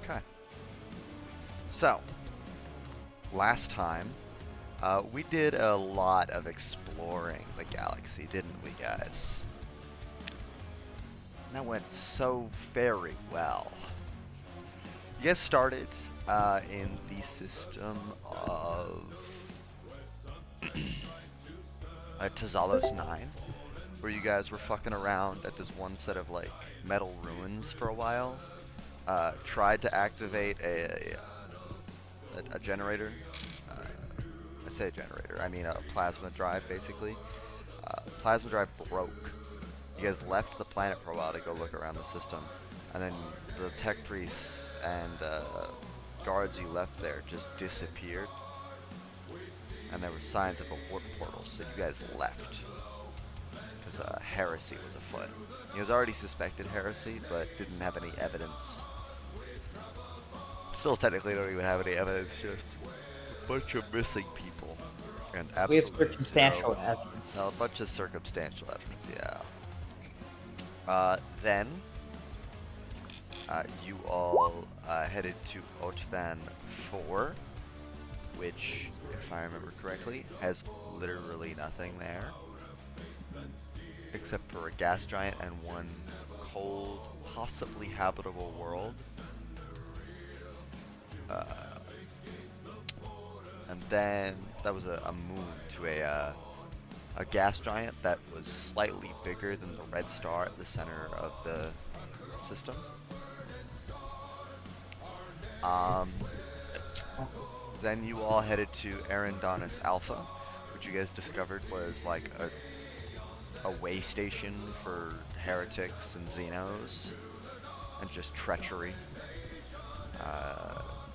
Okay. So, last time, we did a lot of exploring the galaxy, didn't we, guys? That went so very well. You guys started in the system of Zaalus 9, where you guys were fucking around at this one set of like metal ruins for a while. Tried to activate a generator. I say a generator, I mean a plasma drive, basically. Plasma drive broke. You guys left the planet for a while to go look around the system, and then the tech priests and guards you left there just disappeared, and there were signs of a warp portal, so you guys left because heresy was afoot. You guys already suspected heresy, but didn't have any evidence. Still technically don't even have any evidence, just a bunch of missing people. And We have absolutely circumstantial evidence. a bunch of circumstantial evidence, yeah. Then, you all headed to Otvan 4, which, if I remember correctly, has literally nothing there. Except for a gas giant and one cold, possibly habitable world. And then that was a moon to a gas giant that was slightly bigger than the red star at the center of the system. Then you all headed to Arendonis Alpha, which you guys discovered was like a way station for heretics and Xenos, and just treachery.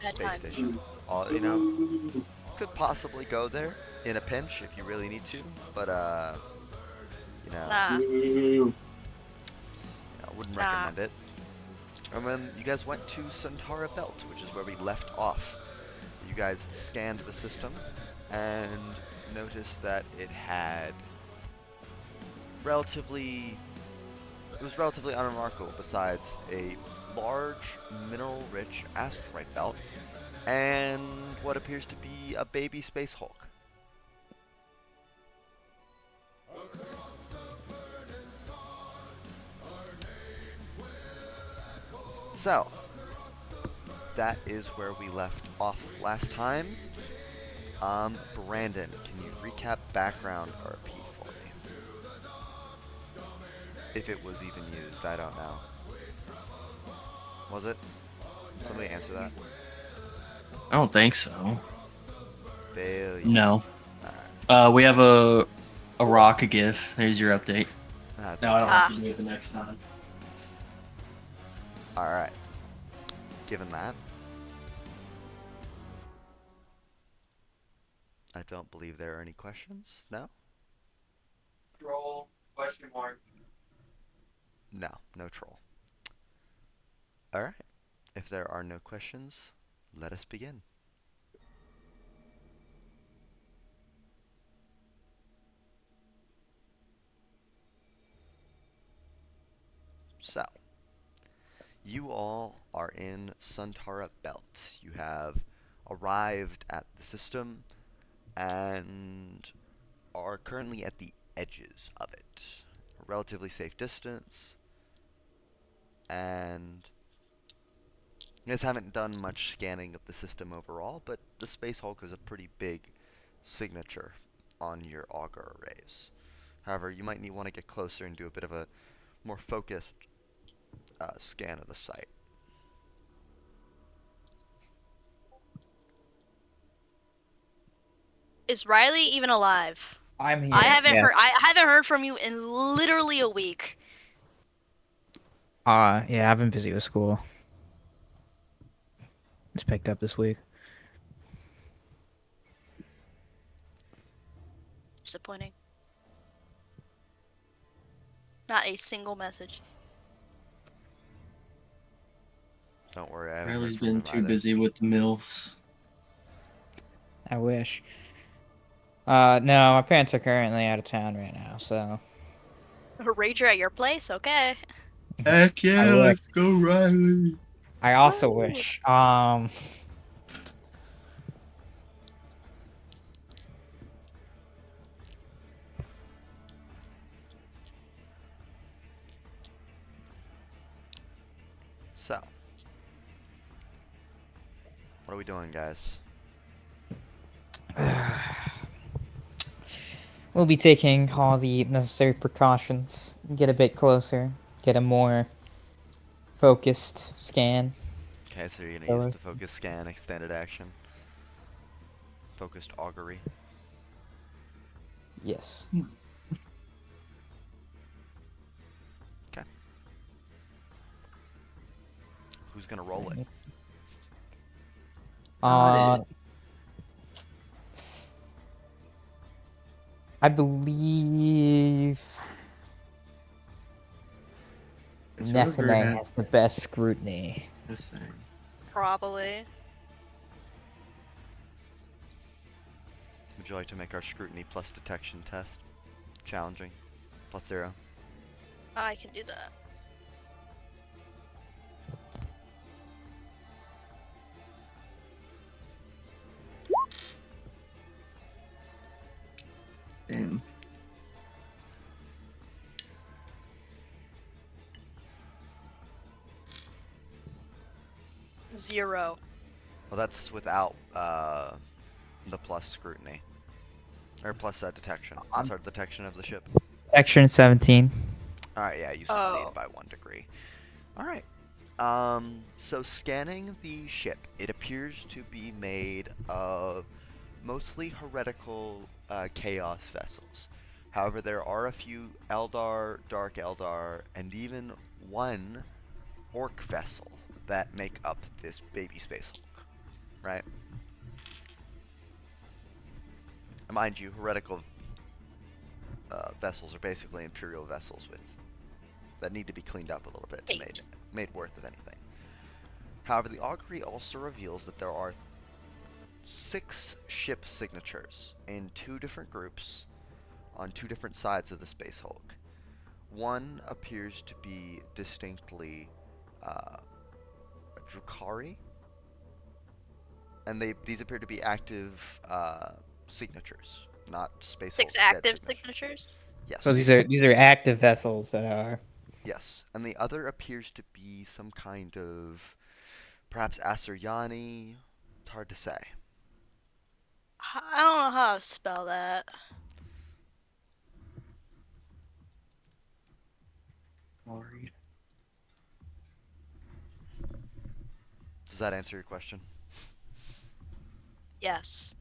Space station. All, you know, could possibly go there in a pinch if you really need to, but you know, Nah. I wouldn't recommend it. And then you guys went to Centaura Belt, which is where we left off. You guys scanned the system and noticed that it was relatively unremarkable besides a large mineral-rich asteroid belt and what appears to be a baby space Hulk. So, that is where we left off last time. Brandon, can you recap background RP for me? If it was even used, I don't know. Was it? Can somebody answer that? I don't think so. Failure. No. Alright. We have a rock to give. There's your update. No, I don't have Ah. to do it the next time. Alright. Given that, I don't believe there are any questions. No? Troll, question mark. No, no troll. Alright. If there are no questions, let us begin. So, you all are in Centaura Belt. You have arrived at the system and are currently at the edges of it. A relatively safe distance, and you guys haven't done much scanning of the system overall, but the Space Hulk is a pretty big signature on your auger arrays. However, you might want to get closer and do a bit of a more focused scan of the site. Is Riley even alive? I'm here. I haven't yes. heard. I haven't heard from you in literally a week. Yeah, I've been busy with school. It's picked up this week. disappointing. Not a single message. Don't worry, I haven't Riley's heard from been him too either. busy with the MILFs. I wish. No, my parents are currently out of town right now, so A rager at your place? Okay. Heck I yeah, wish. let's go, Riley. I also Woo! wish. So, what are we doing, guys? We'll be taking all the necessary precautions, get a bit closer, get a more focused scan. Okay, so you're gonna use the focus scan, extended action, focused augury. Yes. Okay. Who's gonna roll it? I believe It's Nephinae has the best scrutiny. this thing. Probably. Would you like to make our scrutiny plus detection test challenging? +0. I can do that. Damn. Zero. Well, that's without the plus scrutiny. Or plus detection. What's our detection of the ship? Section 17. Alright, yeah, you succeed by 1 degree. Alright. So scanning the ship, it appears to be made of mostly heretical chaos vessels. However, there are a few eldar, dark eldar, and even one orc vessel that make up this baby space hulk, right? And mind you, heretical vessels are basically imperial vessels with that need to be cleaned up a little bit to made worth of anything. However, the augury also reveals that there are 6 ship signatures in 2 different groups on 2 different sides of the space hulk. One appears to be distinctly a Drukhari, and these appear to be active signatures, not space 6 hulk active dead signatures? Yes. So these are active vessels that are. Yes, and the other appears to be some kind of perhaps Asyriani. It's hard to say. I don't know how to spell that. Worried. Does that answer your question? Yes.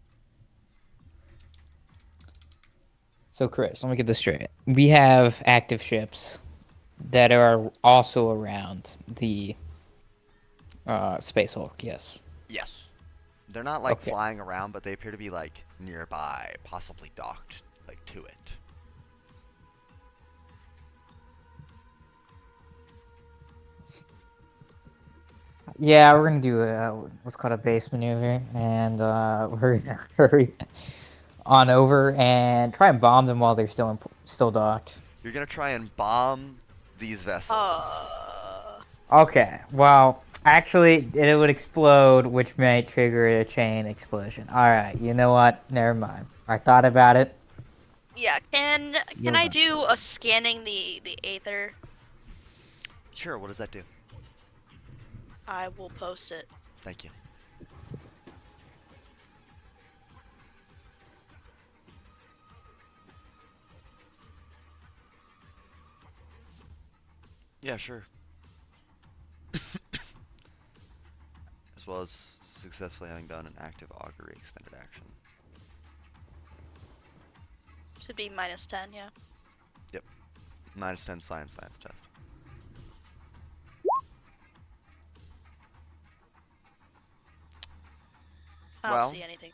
So Chris, let me get this straight. We have active ships that are also around the space hulk. Yes. Yes. They're not like Okay. flying around, but they appear to be like nearby, possibly docked like to it. Yeah, we're gonna do what's called a base maneuver, and we're gonna hurry on over and try and bomb them while they're still docked. You're gonna try and bomb these vessels. Okay. Well, actually, it would explode, which may trigger a chain explosion. All right. You know what? Never mind. I thought about it. Yeah, can I do a scanning the aether? Sure, what does that do? I will post it. Thank you. Yeah, sure. As well as successfully having done an active augury extended action. This would be -10, yeah. Yep. -10 science test. I don't see anything.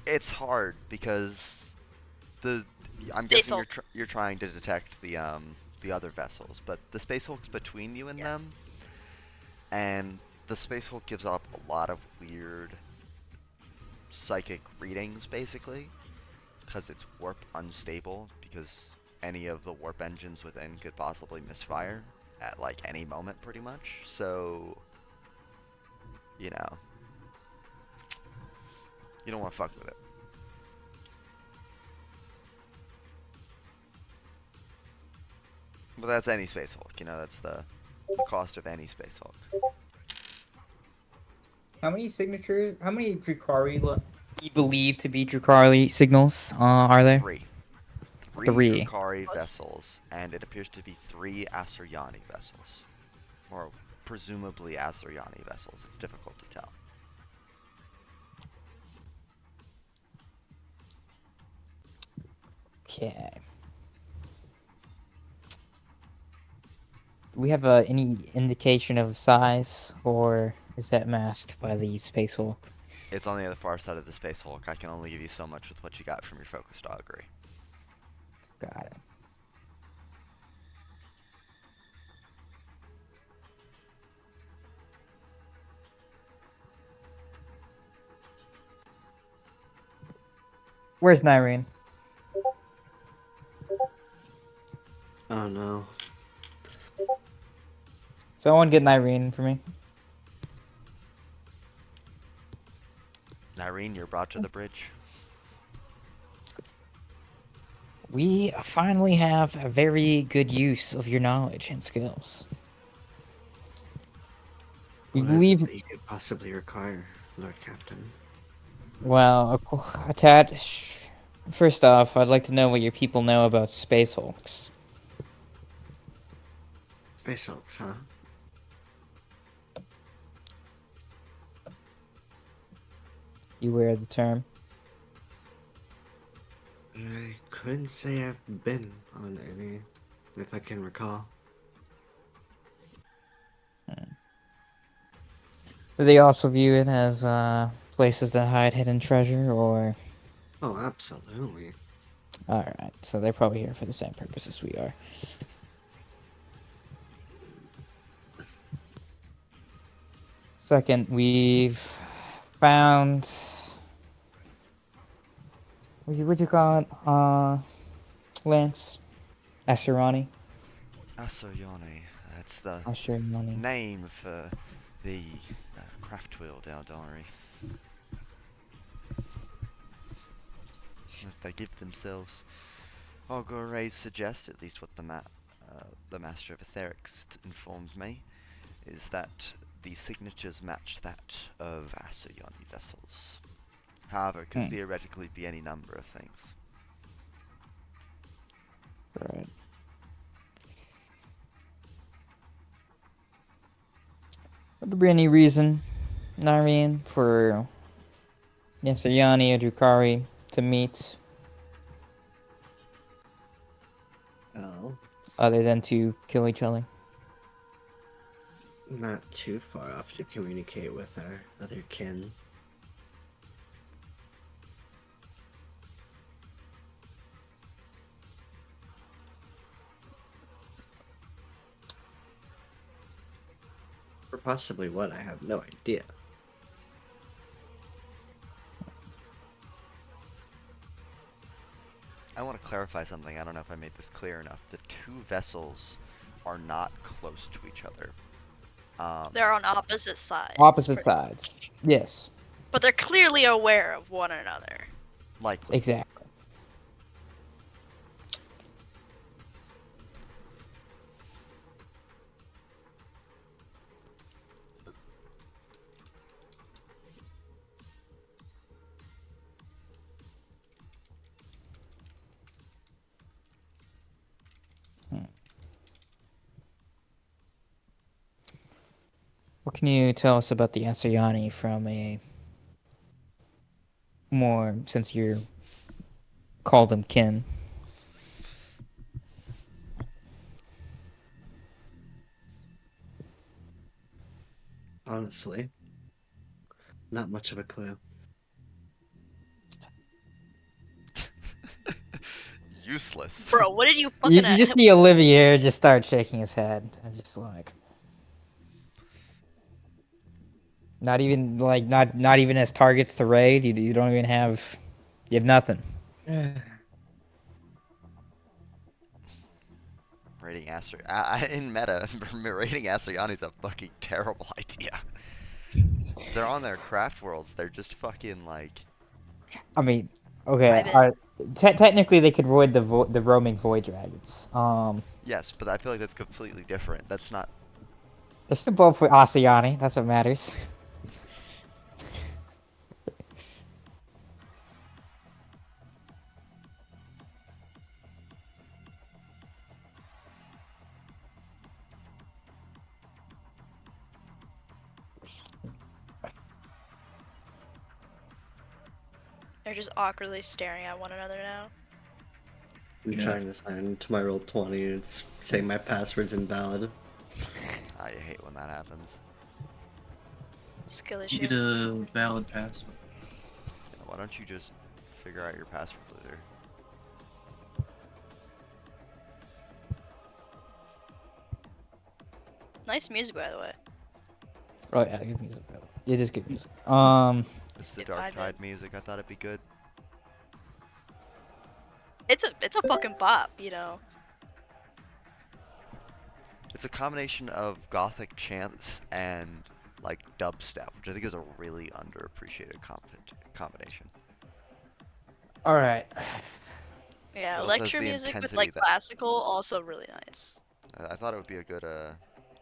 It's hard because the I'm Space guessing Hulk. you're trying to detect the other vessels, but the Space Hulk's between you and them, and the Space Hulk gives off a lot of weird psychic readings, basically, because it's warp unstable, because any of the warp engines within could possibly misfire at like any moment, pretty much. So, you know, you don't want to fuck with it. But that's any Space Hulk, you know, that's the cost of any Space Hulk. How many Drukhari you believe to be Drukhari signals are there? Three. Three Three. Drukhari vessels, and it appears to be 3 Asuryani vessels. Or presumably Asuryani vessels. It's difficult to tell. Okay. Do we have any indication of size, or is that masked by the Space Hulk? It's on the other far side of the Space Hulk. I can only give you so much with what you got from your focused augury. Got it. Where's Nyrene? Oh no. Someone get Nyrene for me. Nyrene, you're brought to the bridge. We finally have a very good use of your knowledge and skills. We What is it believe. that you could possibly require, Lord Captain? Well, Tad. First off, I'd like to know what your people know about Space Hulks. Space Hulks, huh? You aware of the term? I couldn't say I've been on any, if I can recall. Do they also view it as places that hide hidden treasure, or? Oh, absolutely. Alright, so they're probably here for the same purpose as we are. Second, we've found... What'd you call it? Lance? Ashurani? Asuryani. That's the Ashurani. name for the craftworld eldar. As they give themselves. Auguries suggest, at least what the Master of Etherics informed me, is that the signatures match that of Asuryani vessels. However, it could theoretically be any number of things. Right. Would there be any reason, Nyreen, for Yasaryani or Drukhari to meet Oh. other than to kill each other? Not too far off to communicate with our other kin. Or possibly what, I have no idea. I want to clarify something. I don't know if I made this clear enough. The two vessels are not close to each other. They're on opposite sides. Opposite sides. Yes. But they're clearly aware of one another. Likely. Exactly. What can you tell us about the Asayani from a more, since you called them kin? Honestly, not much of a clue. useless. Bro, what did you You, fucking? you just see Olivier just start shaking his head and just like, not even like not even as targets to raid. You don't even have, you have nothing. Raiding in meta, raiding Astroyani's a fucking terrible idea. If they're on their craft worlds, they're just fucking like. I mean, okay, Private. technically they could void the roaming void dragons. Yes, but I feel like that's completely different. That's not. They're still both for Asayani. That's what matters. They're just awkwardly staring at one another now. I'm trying to sign into my Roll20 and it's saying my password's invalid. I hate when that happens. Skill You issue. get a valid password. Why don't you just figure out your password, loser? Nice music, by the way. Oh yeah, good music. It is good music. This is the Get Dark five Tide in. music. I thought it'd be good. It's a fucking bop, you know. It's a combination of gothic chants and like dubstep, which I think is a really underappreciated combination. all right. Yeah, It also has lecture the music with intensity like that classical, also really nice. I thought it would be a good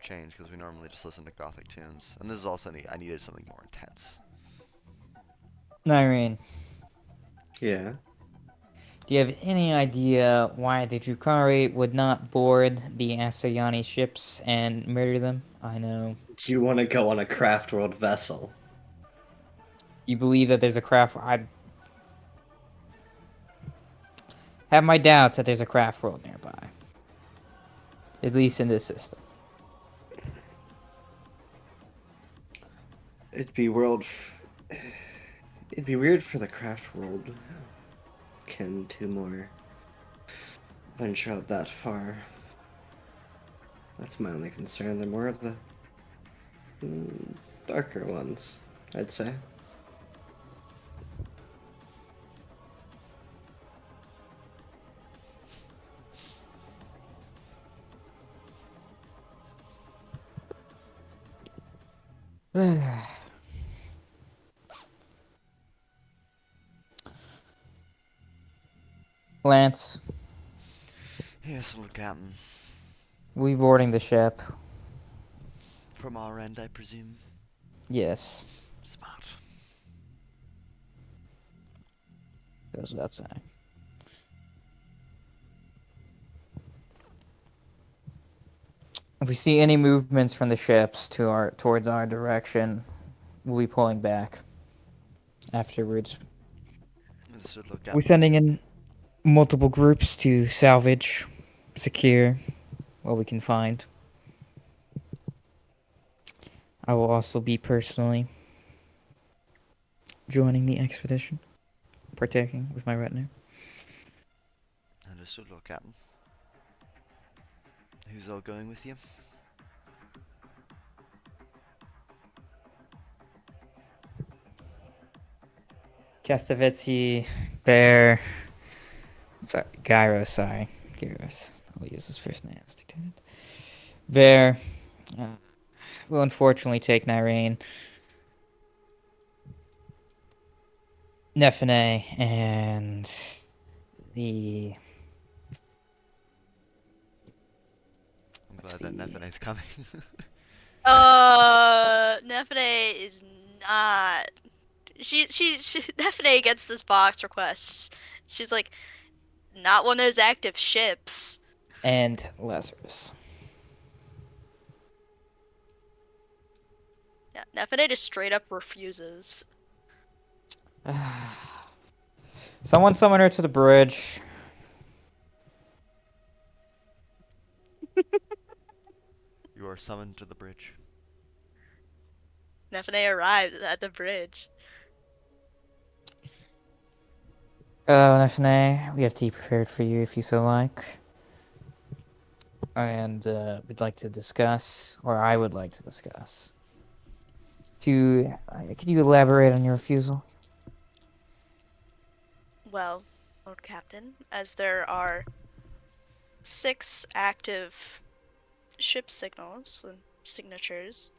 change because we normally just listen to gothic tunes, and this is also I needed something more intense. Nyreen, Yeah. do you have any idea why the Drukhari would not board the Asayani ships and murder them? I know. Do you want to go on a craft world vessel? You believe that there's a craft? I have my doubts that there's a craft world nearby. At least in this system. It'd be world. It'd be weird for the craft world. Can two more venture out that far? That's my only concern. They're more of the darker ones, I'd say. Lance, Yes, little captain. we boarding the ship? From our end, I presume. Yes. Smart. Goes without saying. If we see any movements from the ships towards our direction, we'll be pulling back. Afterwards, Understood, little we're captain. sending in multiple groups to salvage, secure what we can find. I will also be personally joining the expedition, partaking with my retinue. Understood, little captain. Who's all going with you? Castivici, Bear, Gyros, Gyros. I'll use his first name as dictated. Bear will unfortunately take Nyreen. Nephinae and the... I'm glad that Nephinae's coming. Nephinae is not. She Nephinae gets this box request. She's like, not one of those active ships. and Lazarus. Yeah, Nephinae just straight up refuses. Someone summon her to the bridge. You are summoned to the bridge. Nephinae arrives at the bridge. Nephinae, we have tea prepared for you if you so like. And we'd like to discuss, or I would like to discuss. Could you elaborate on your refusal? Well, Lord Captain, as there are 6 active ship signals and signatures,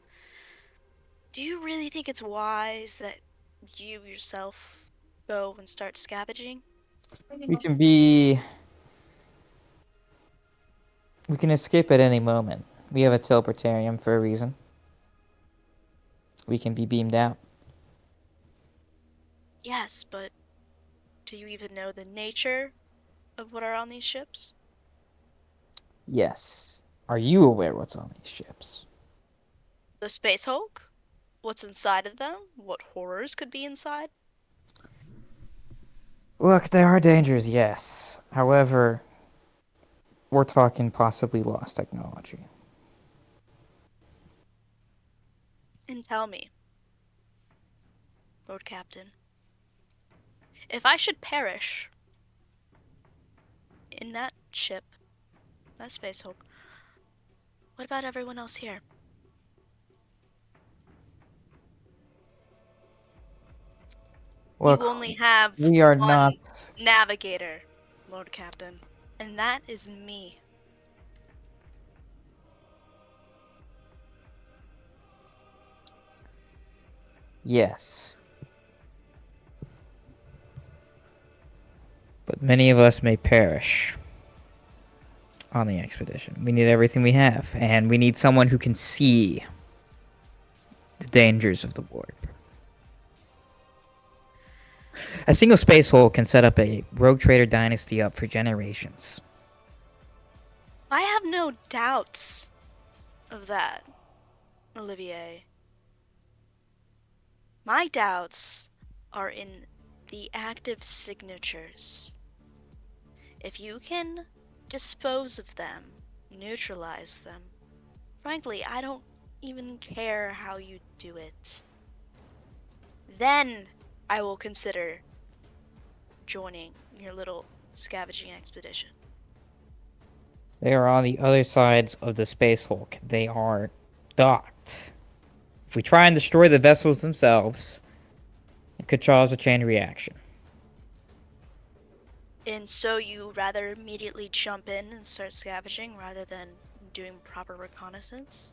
do you really think it's wise that you yourself go and start scavenging? We can be. We can escape at any moment. We have a teleportarium for a reason. We can be beamed out. Yes, but do you even know the nature of what are on these ships? Yes. Are you aware what's on these ships? The Space Hulk? What's inside of them? What horrors could be inside? Look, there are dangers, yes. However, we're talking possibly lost technology. And tell me, Lord Captain, if I should perish in that ship, that Space Hulk, what about everyone else here? Look, You only have we are one not. navigator, Lord Captain, and that is me. Yes. But many of us may perish on the expedition. We need everything we have, and we need someone who can see the dangers of the warp. A single space hole can set up a rogue trader dynasty up for generations. I have no doubts of that, Olivier. My doubts are in the active signatures. If you can dispose of them, neutralize them, frankly, I don't even care how you do it. Then I will consider joining your little scavenging expedition. They are on the other sides of the space hulk. They are docked. If we try and destroy the vessels themselves, it could cause a chain reaction. And so you rather immediately jump in and start scavenging rather than doing proper reconnaissance?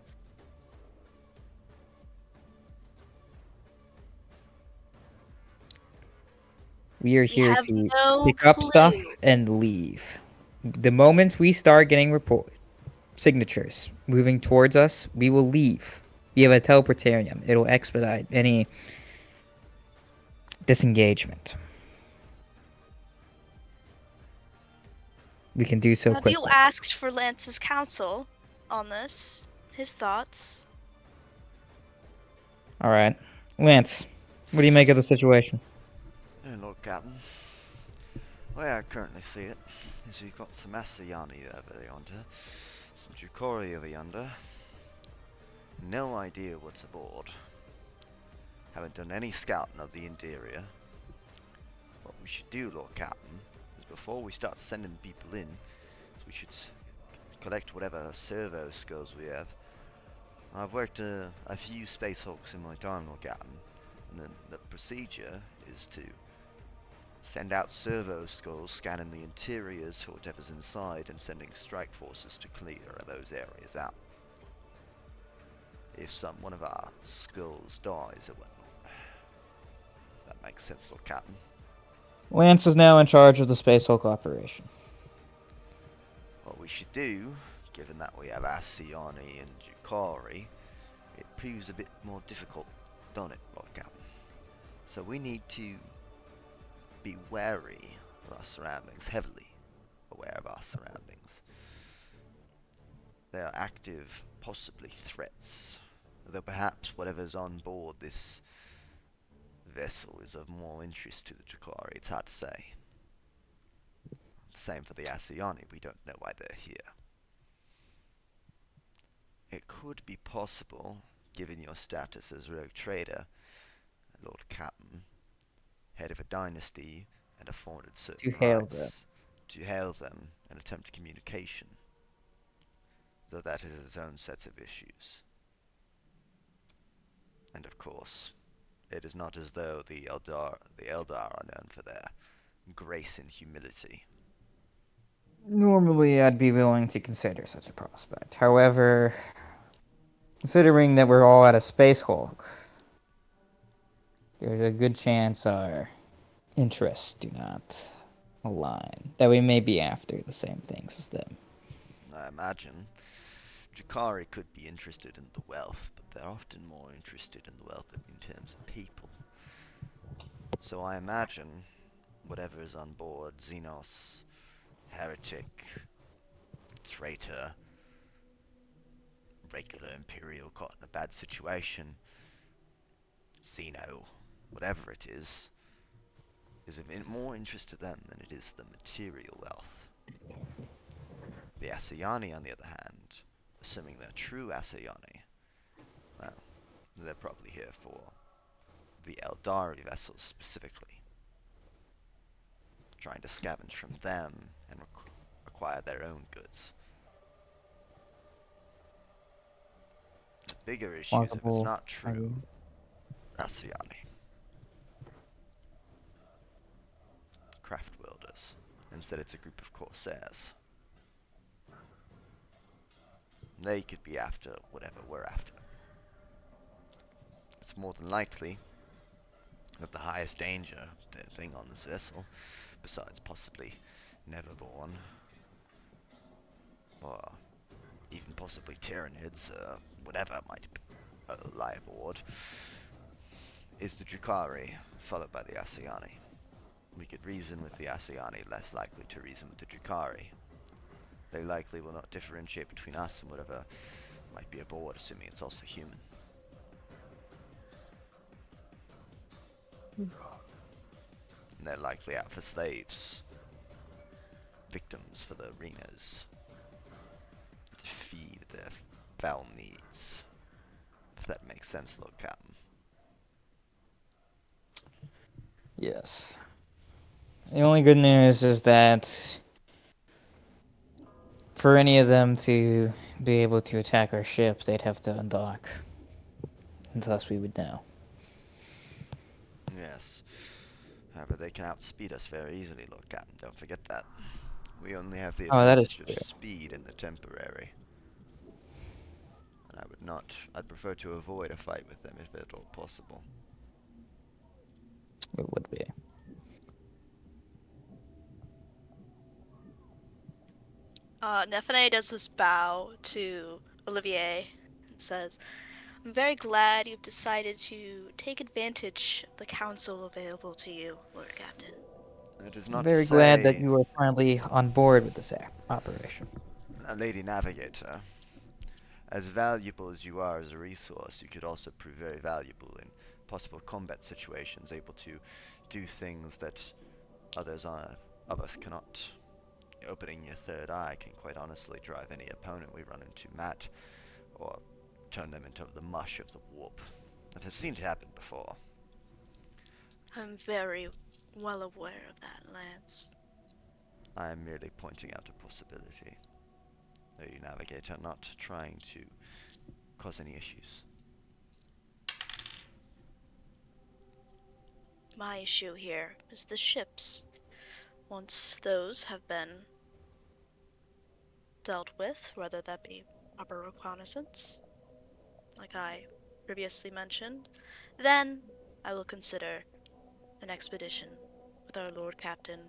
We are We here have to no pick up stuff clue. and leave. The moment we start getting signatures moving towards us, we will leave. We have a teleportarium. It'll expedite any disengagement. We can do so Have you quickly. asked for Lance's counsel on this? His thoughts? All right. Lance, what do you make of the situation? Hey, Lord Captain. The way I currently see it is we've got some Asayani over yonder, some Jukori over yonder. No idea what's aboard. Haven't done any scouting of the interior. What we should do, Lord Captain, is before we start sending people in, is we should collect whatever servo skills we have. I've worked a few space hulks in my time, Lord Captain, and the procedure is to send out servo skulls scanning the interiors for whatever's inside and sending strike forces to clear those areas out. If one of our skulls dies or whatnot. That makes sense, Lord Captain. Lance is now in charge of the Space Hulk operation. What we should do, given that we have Asiani and Jukari, it proves a bit more difficult, don't it, Lord Captain? So we need to be wary of our surroundings, heavily aware of our surroundings. They are active, possibly threats, though perhaps whatever's on board this vessel is of more interest to the Jukari. It's hard to say. Same for the Asiani, we don't know why they're here. It could be possible, given your status as rogue trader, Lord Captain, head of a dynasty, and afforded To certain hail them. rights to hail them and attempt communication, though that is its own sets of issues. And of course, it is not as though the Eldar are known for their grace and humility. Normally, I'd be willing to consider such a prospect. However, considering that we're all at a space hulk, there's a good chance our interests do not align. That we may be after the same things as them. I imagine Drakari could be interested in the wealth, but they're often more interested in the wealth in terms of people. So I imagine whatever is on board, Xenos, heretic, traitor, regular Imperial caught in a bad situation, Xeno, whatever it is of more interest to them than it is the material wealth. The Asayani, on the other hand, assuming they're true Asayani, well, they're probably here for the Eldari vessels specifically, trying to scavenge from them and acquire their own goods. The bigger issue is if it's not true Asayani. Craftworlders. Instead, it's a group of corsairs. They could be after whatever we're after. It's more than likely that the highest danger thing on this vessel, besides possibly Neverborn, or even possibly Tyranids, whatever might lie aboard, is the Drakari, followed by the Asayani. We could reason with the Asayani, less likely to reason with the Drakari. They likely will not differentiate between us and whatever might be aboard, assuming it's also human. And they're likely out for slaves, victims for the arenas, to feed their foul needs. If that makes sense, Lord Captain. Yes. The only good news is that for any of them to be able to attack our ship, they'd have to undock. And thus we would know. Yes. However, they can outspeed us very easily, Lord Captain. Don't forget that. We only have the Oh, that is advantage of true. speed in the temporary. And I'd prefer to avoid a fight with them if at all possible. It would be. Nephinae does this bow to Olivier and says, I'm very glad you've decided to take advantage of the counsel available to you, Lord Captain. It is I'm not to very glad that say, you are finally on board with this operation. Lady Navigator, as valuable as you are as a resource, you could also prove very valuable in possible combat situations, able to do things that others of us cannot. Opening your third eye can quite honestly drive any opponent we run into mad, or turn them into the mush of the warp. That has seen it happen before. I'm very well aware of that, Lance. I am merely pointing out a possibility. Lady Navigator, not trying to cause any issues. My issue here is the ships. Once those have been dealt with, whether that be proper reconnaissance, like I previously mentioned, then I will consider an expedition with our Lord Captain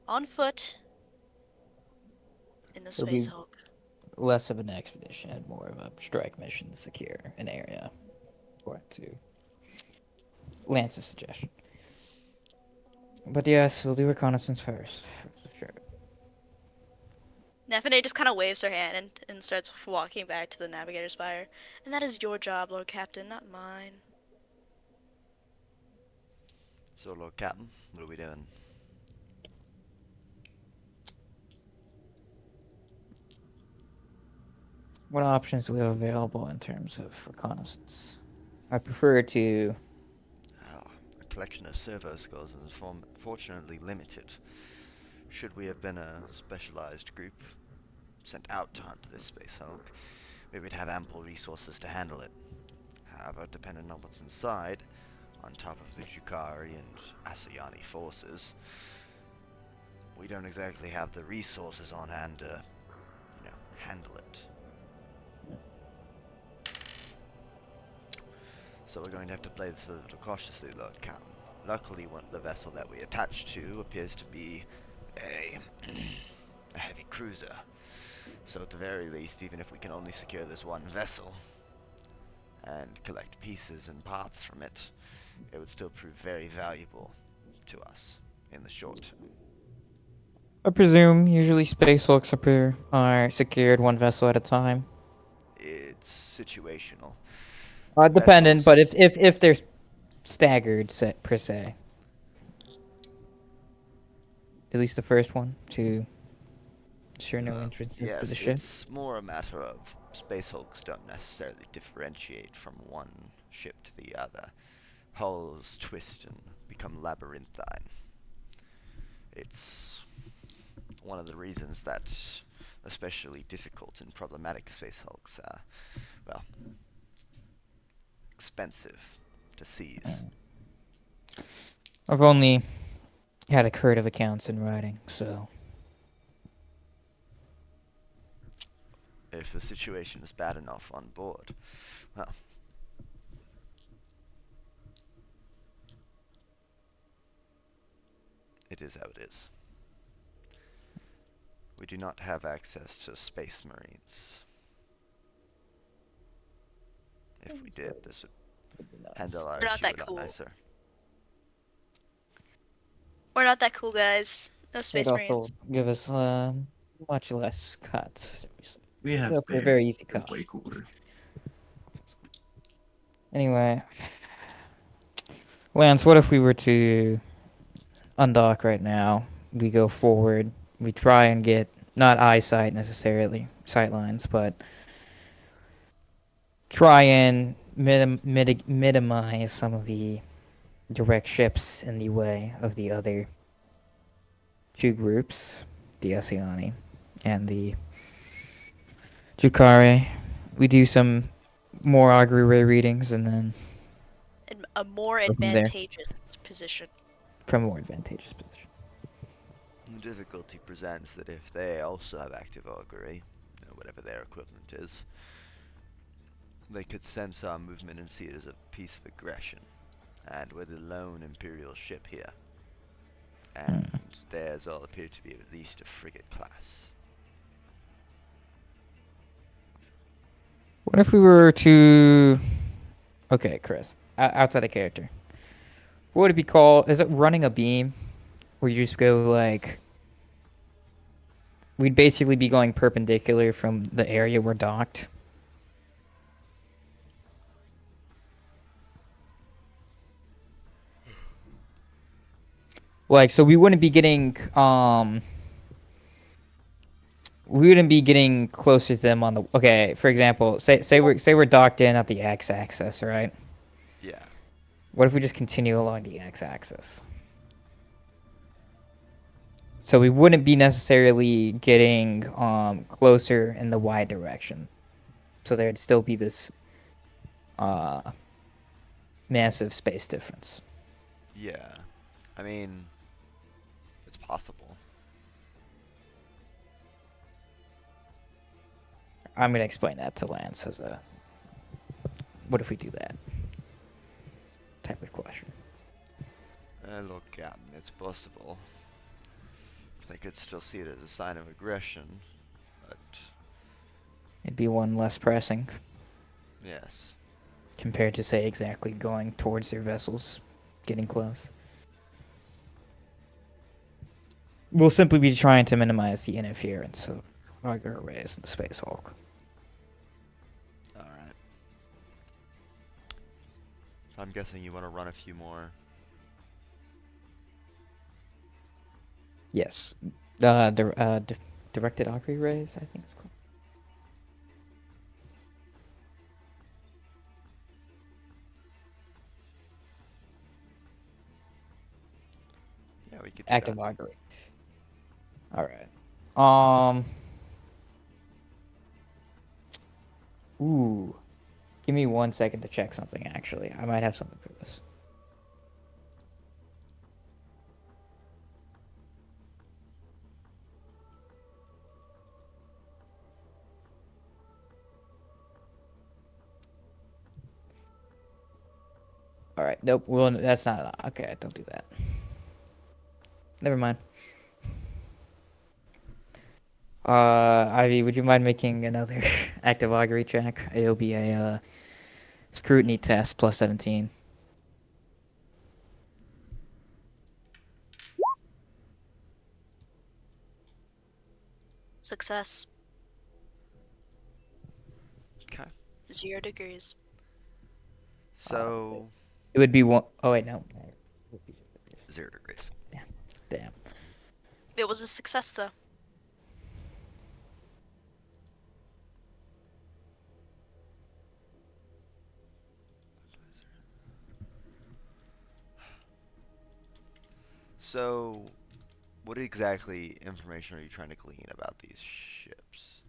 on foot in the It'll Space be Hulk. less of an expedition and more of a strike mission to secure an area. According to Lance's suggestion. But yes, we'll do reconnaissance first. For sure. Nephinae just kind of waves her hand and starts walking back to the Navigator's Spire. And that is your job, Lord Captain, not mine. So, Lord Captain, what are we doing? What options do we have available in terms of reconnaissance? I prefer to collection of servo skulls is fortunately limited. Should we have been a specialized group sent out to hunt this space hulk, we would have ample resources to handle it. However, depending on what's inside, on top of the Jukari and Asayani forces, we don't exactly have the resources on hand to, handle it. So we're going to have to play this a little cautiously, Lord Captain. Luckily, the vessel that we attached to appears to be a heavy cruiser. So at the very least, even if we can only secure this one vessel and collect pieces and parts from it, it would still prove very valuable to us in the short term. I presume usually space hulks are secured one vessel at a time. It's situational. Dependent, but Vessels- if they're staggered per se, at least the first one to ensure no entrances to the Yes, ship. it's more a matter of space hulks don't necessarily differentiate from one ship to the other. Hulls twist and become labyrinthine. It's one of the reasons that especially difficult and problematic space hulks are, well, expensive to seize. I've only had a curd of accounts in writing, so If the situation is bad enough on board, well, it is how it is. We do not have access to space marines. If we did, this would handle our We're not issue that a lot cool. nicer. We're not that cool, guys. No it'd space also marines. give us much less cuts. We have They're very easy they're cuts. way cooler. Anyway, Lance, what if we were to undock right now? We go forward. We try and get not eyesight necessarily, sight lines, but try and minimize some of the direct ships in the way of the other two groups, the Asiani and the Jukari. We do some more augury ray readings and then In a more Go from there. advantageous position. from a more advantageous position. The difficulty presents that if they also have active augury, whatever their equivalent is, they could sense our movement and see it as a piece of aggression. And we're the lone Imperial ship here. And theirs all appear to be at least a frigate class. What if we were to... Okay, Chris, outside of character. What would it be called? Is it running a beam? Where you just go like... We'd basically be going perpendicular from the area we're docked. Like, so we wouldn't be getting, we wouldn't be getting closer to them on the, okay, for example, say we're docked in at the x-axis, right? Yeah. What if we just continue along the x-axis? So we wouldn't be necessarily getting closer in the y direction. So there'd still be this massive space difference. Yeah. I mean, it's possible. I'm going to explain that to Lance as a, what if we do that? Type of question. Look, Captain, it's possible. If they could still see it as a sign of aggression, but It'd be one less pressing yes. compared to, say, exactly going towards their vessels, getting close. We'll simply be trying to minimize the interference of auger arrays in the Space Hulk. Alright. I'm guessing you want to run a few more. Yes. Directed augury rays, I think it's called. we could do active that. augury. All right. Ooh. Give me 1 second to check something. Actually, I might have something for this. All right. Nope. Well, that's not. Okay. Don't do that. Never mind. Ivy, would you mind making another active augury check? It'll be a scrutiny test plus 17. Success. Okay. 0 degrees. So It would be one. Oh wait, no. It would be 0 degrees. 0 degrees. Damn. It was a success, though. So, what exactly information are you trying to glean about these ships?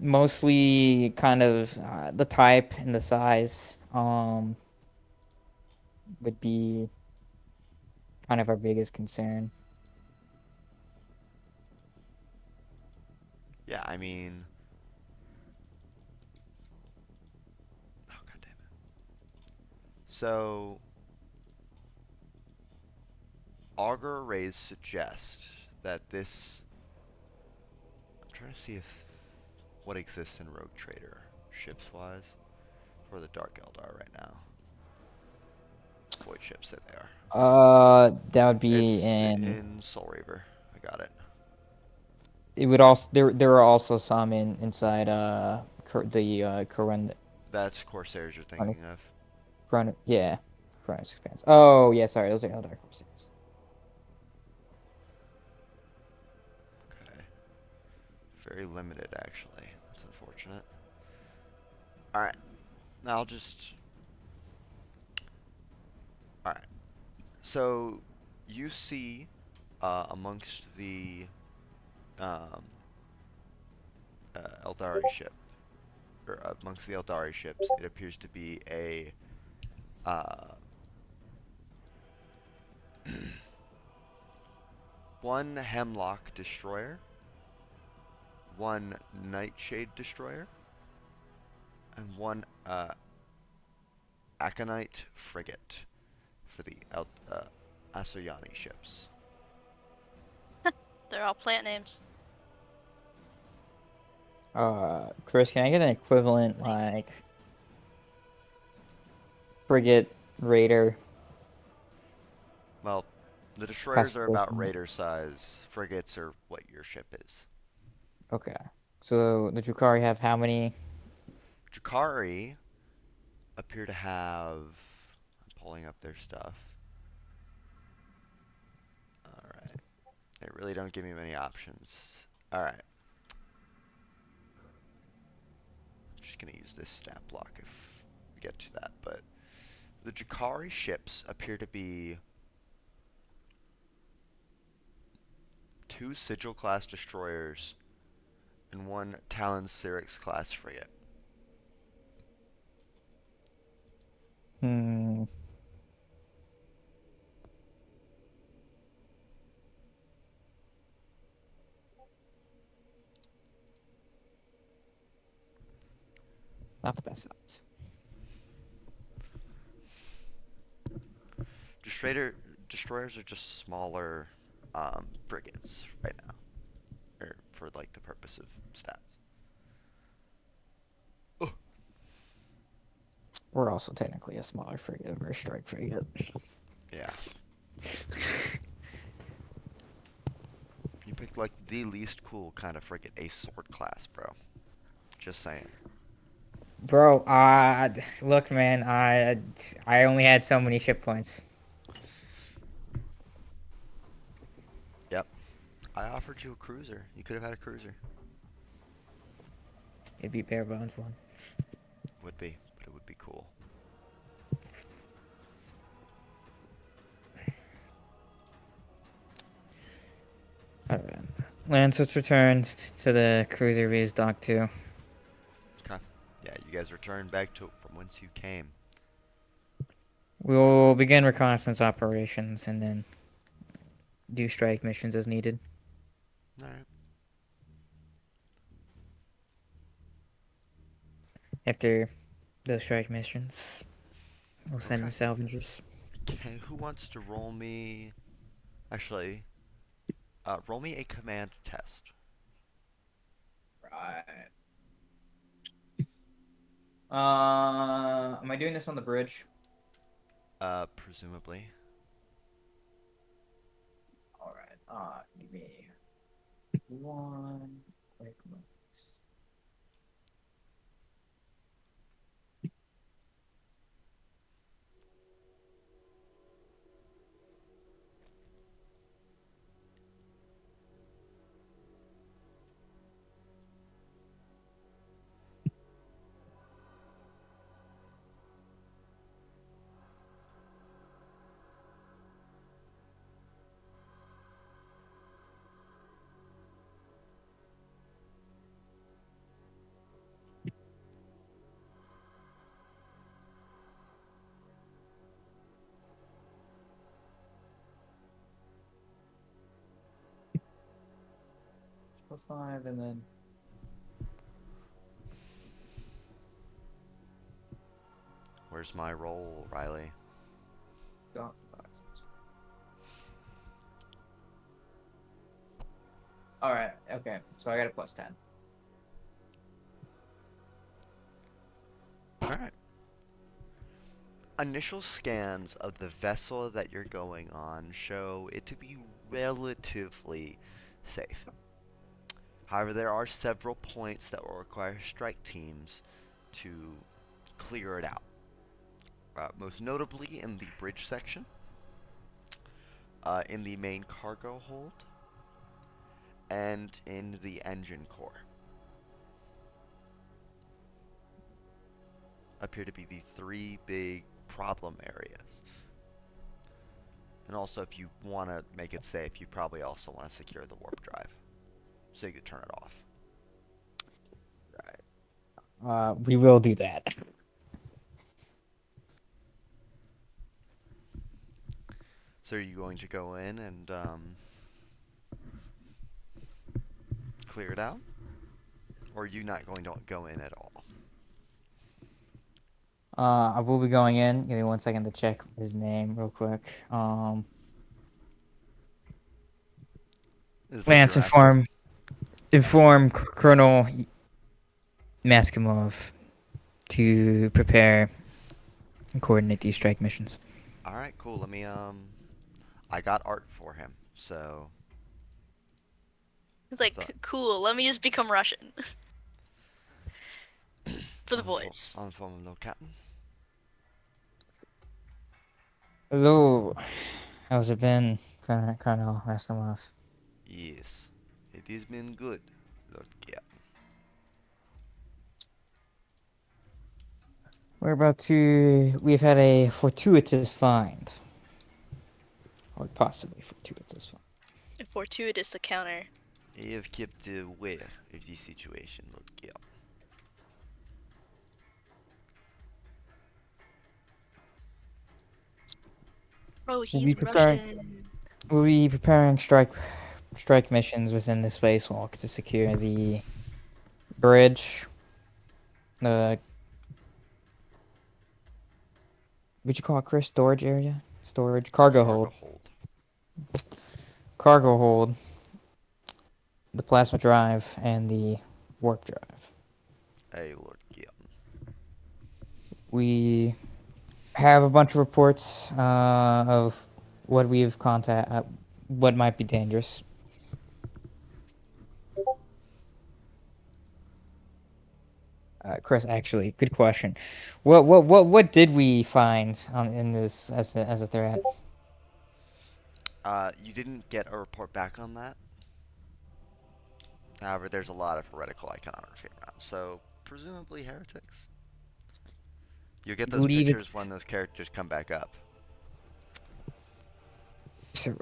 Mostly kind of the type and the size. Would be kind of our biggest concern. Yeah, I mean, oh god damn it. So, auger arrays suggest that this. I'm trying to see if what exists in Rogue Trader ships wise for the Dark Eldar right now. Void ships that they are. That would be It's in. in Soul Reaver. I got it. It would also there are also some inside the Corund. That's Corsairs you're thinking of. Yeah, Corundus Expanse. Oh yeah, sorry, those are Eldar Corsairs. Okay. Very limited, actually. That's unfortunate. Alright. Now I'll just... Alright. So, you see, amongst the Eldari ship, or amongst the Eldari ships, it appears to be a one Hemlock destroyer, one Nightshade destroyer, and one Aconite frigate for the Asoyani ships. They're all plant names. Chris, can I get an equivalent like frigate raider? Well, the destroyers are about Classification? raider size. Frigates are what your ship is. Okay. So the Drukhari have how many? Drukhari appear to have. I'm pulling up their stuff. Alright. They really don't give me many options. Alright. I'm just going to use this stat block if we get to that. But the Drukhari ships appear to be 2 Sigil class destroyers and 1 Talon Syrinx class frigate. Hmm. Not the best odds. Destroyers are just smaller frigates right now. Or for like the purpose of stats. Oh. We're also technically a smaller frigate, or a strike frigate. Yeah. You picked like the least cool kind of frigate, a sword class, bro. Just saying. Bro, look, man, I only had so many ship points. Yep. I offered you a cruiser. You could have had a cruiser. It'd be bare bones one. Would be, but it would be cool. Alright. Lancet's returned to the cruiser he's docked to. Okay. Yeah, you guys return back to from whence you came. We'll begin reconnaissance operations and then do strike missions as needed. Alright. After those strike missions, we'll send in Okay. salvagers. Okay, who wants to roll me... Actually, roll me a command test. Right. Am I doing this on the bridge? Presumably. Alright, give me one quick moment. +5 and then Where's my roll, Riley? got Alright, okay. So I got a +10. Alright. Initial scans of the vessel that you're going on show it to be relatively safe. However, there are several points that will require strike teams to clear it out. Most notably in the bridge section, in the main cargo hold, and in the engine core. Appear to be the three big problem areas. And also, if you want to make it safe, you probably also want to secure the warp drive, so you can turn it off. We will do that. So are you going to go in and clear it out? Or are you not going to go in at all? I will be going in. Give me 1 second to check his name real quick. Lance, inform Colonel Maskimov to prepare and coordinate these strike missions. Alright, cool. Let me, I got art for him, so... It's like, cool, let me just become Russian. For the boys. On phone, little captain. Hello. How's it been, Colonel Maskimov? Yes, it has been good, Lord Captain. We've had a fortuitous find. Or possibly fortuitous find. A fortuitous encounter. I have kept aware of the situation, Lord Captain. Bro, he's Russian. We'll be preparing strike missions within the spacewalk to secure the bridge. What'd you call it, Chris? Storage area? Storage? Cargo hold. Cargo hold. The plasma drive and the warp drive. Hey, Lord Captain. We have a bunch of reports of what what might be dangerous. Chris, actually, good question. What did we find in this as a threat? You didn't get a report back on that? However, there's a lot of heretical iconography around, so presumably heretics. You'll get those pictures when those characters come back up. Server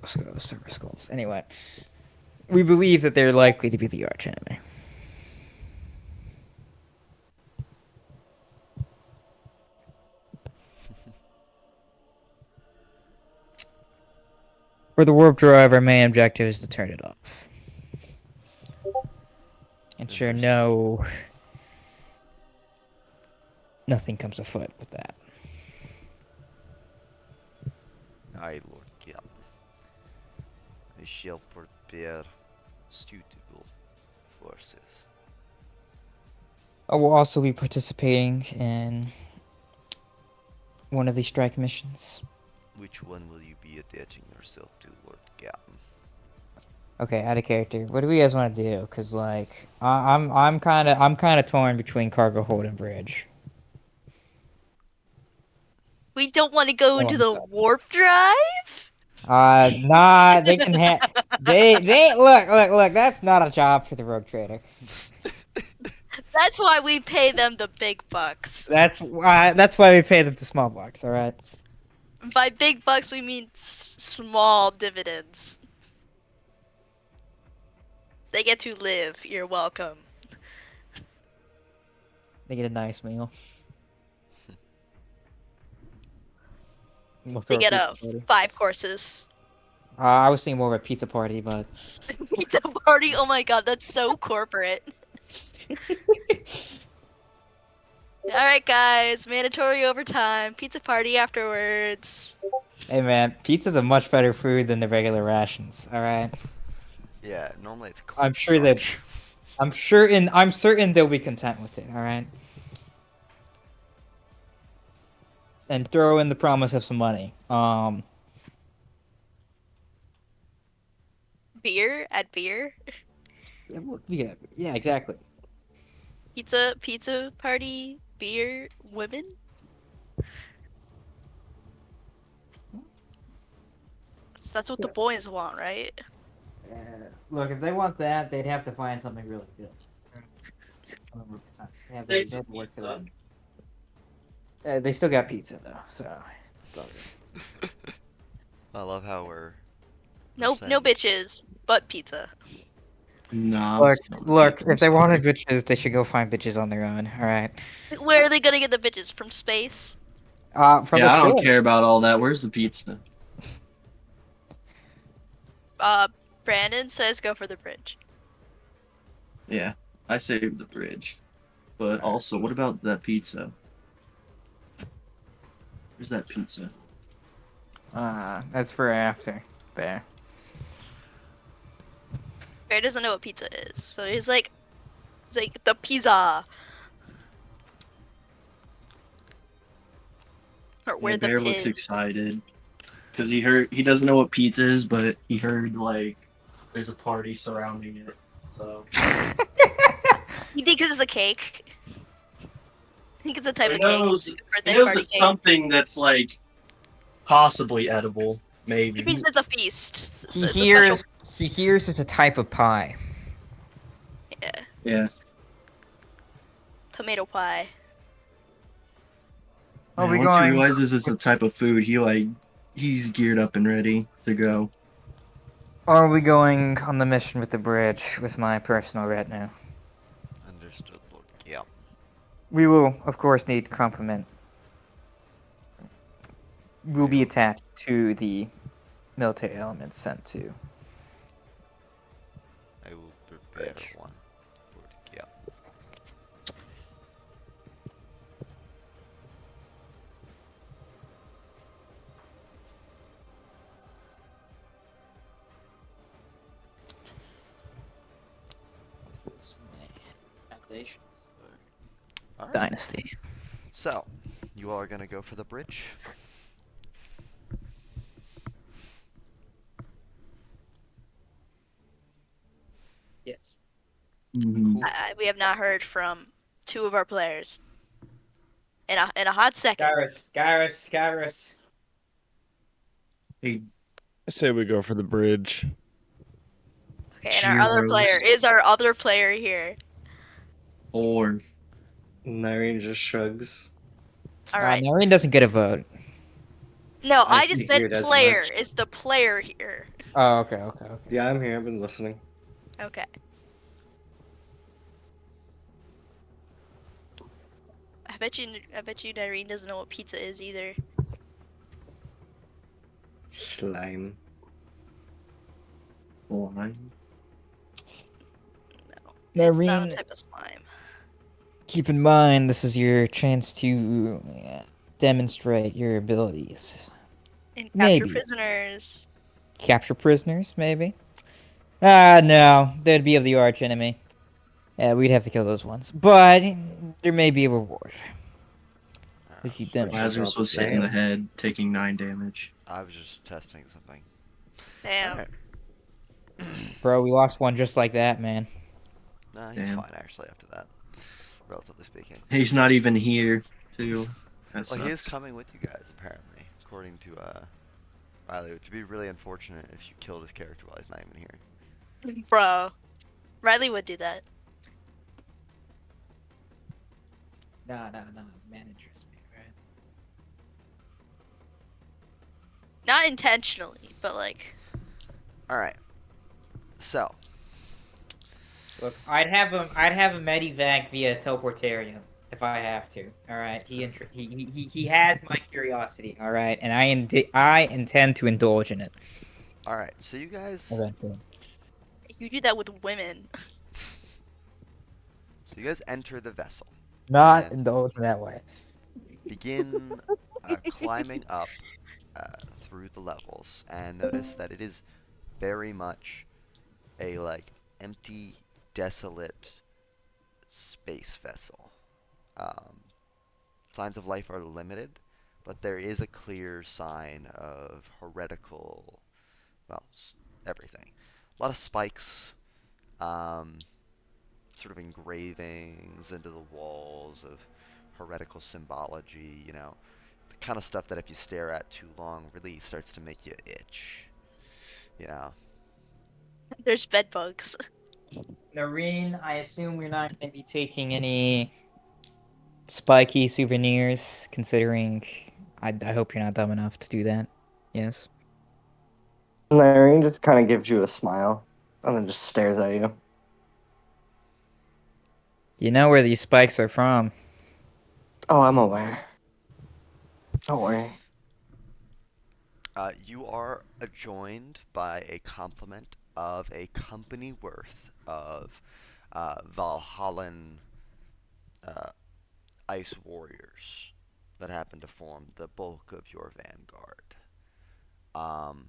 skulls. Anyway, we believe that they're likely to be the archenemy. For the warp drive, our main objective is to turn it off. Ensure nothing comes afoot with that. Aye, Lord Captain. I shall prepare suitable forces. I will also be participating in one of the strike missions. Which one will you be attaching yourself to, Lord Captain? Okay, out of character. What do we guys want to do? Cause like I'm kind of torn between cargo hold and bridge. We don't want to go into the warp drive? Nah, they can they look. That's not a job for the rogue trader. That's why we pay them the big bucks. That's why we pay them the small bucks. All right. By big bucks, we mean small dividends. They get to live. You're welcome. They get a nice meal. They get 5 courses. I was thinking more of a pizza party, but Pizza party? Oh my god, that's so corporate. Alright guys, mandatory overtime, pizza party afterwards. Hey man, pizza's a much better food than the regular rations, alright? Yeah, normally it's I'm certain they'll be content with it, alright? And throw in the promise of some money. Beer? Add beer? Yeah, exactly. Pizza party, beer, women? That's what the boys want, right? Look, if they want that, they'd have to find something really good. They have to work for that. They still got pizza though, so. I love how we're No bitches, but pizza. No. Look, if they wanted bitches, they should go find bitches on their own, alright? Where are they gonna get the bitches? From space? From the I don't ship. care about all that. Where's the pizza? Brandon says go for the bridge. Yeah, I saved the bridge. But also, what about that pizza? Where's that pizza? That's for after. Bear. Bear doesn't know what pizza is, so he's like the pizza. Or where Yeah, the Bear looks excited because he doesn't know what pizza is, but he heard like there's a party surrounding it. So He thinks it's a cake. I think it's a type he of knows, cake. he knows it's something that's like possibly edible, maybe. He thinks it's a feast. It's a He hears it's a type of pie. Yeah. Yeah. Tomato pie. Are Man, we once going? he realizes it's a type of food, he's geared up and ready to go. Are we going on the mission with the bridge with my personal retinue? Understood, Lord Captain. We will, of course, need complement. Will be attached to the military elements sent to. I will prepare one, Lord Captain. All right. Dynasty. So, you all are gonna go for the bridge? Yes. Mhm. We have not heard from 2 of our players. In a hot second. Gyros. Hey, I say we go for the bridge. Okay, and our other player here. or Nyrian just shrugs. Alright. Noreen doesn't get a vote. No, I I just figured meant as player much. is the player here. Oh, okay. Yeah, I'm here. I've been listening. Okay. I bet you Irene doesn't know what pizza is either. Slime. Line. No. It's not a Irene, type of slime. keep in mind this is your chance to demonstrate your abilities. And capture Maybe. prisoners. Capture prisoners, maybe? Ah, no. They'd be of the arch enemy. Yeah, we'd have to kill those ones. But there may be a reward. If you Which demonstrate. is Lazarus all was the hit in the same. head, taking 9 damage. I was just testing something. Damn. Alright. Bro, we lost one just like that, man. Nah, he's Damn. fine actually after that, relatively speaking. He's not even here, too. That Well, he is sucks. coming with you guys apparently, according to Riley, which would be really unfortunate if you killed his character while he's not even here. Bro. Riley would do that. No. Managers, right? Not intentionally, but like. Alright. So, Look, I'd have a medivac via teleportarium if I have to. All right, he has my curiosity. All right, and I intend to indulge in it. alright, so you guys Eventually. You do that with women. enter the vessel. Not And indulge in that way. begin climbing up through the levels and notice that it is very much a like empty, desolate space vessel. Signs of life are limited, but there is a clear sign of heretical, well, everything. A lot of spikes, sort of engravings into the walls of heretical symbology, you know, the kind of stuff that if you stare at too long really starts to make you itch, you know. There's bed bugs. Noreen, I assume we're not going to be taking any spiky souvenirs, considering I hope you're not dumb enough to do that. Yes. Larry just kind of gives you a smile and then just stares at you. You know where these spikes are from. Oh, I'm aware. Don't worry. You are adjoined by a complement of a company worth of Valhallan ice warriors that happen to form the bulk of your vanguard. Um,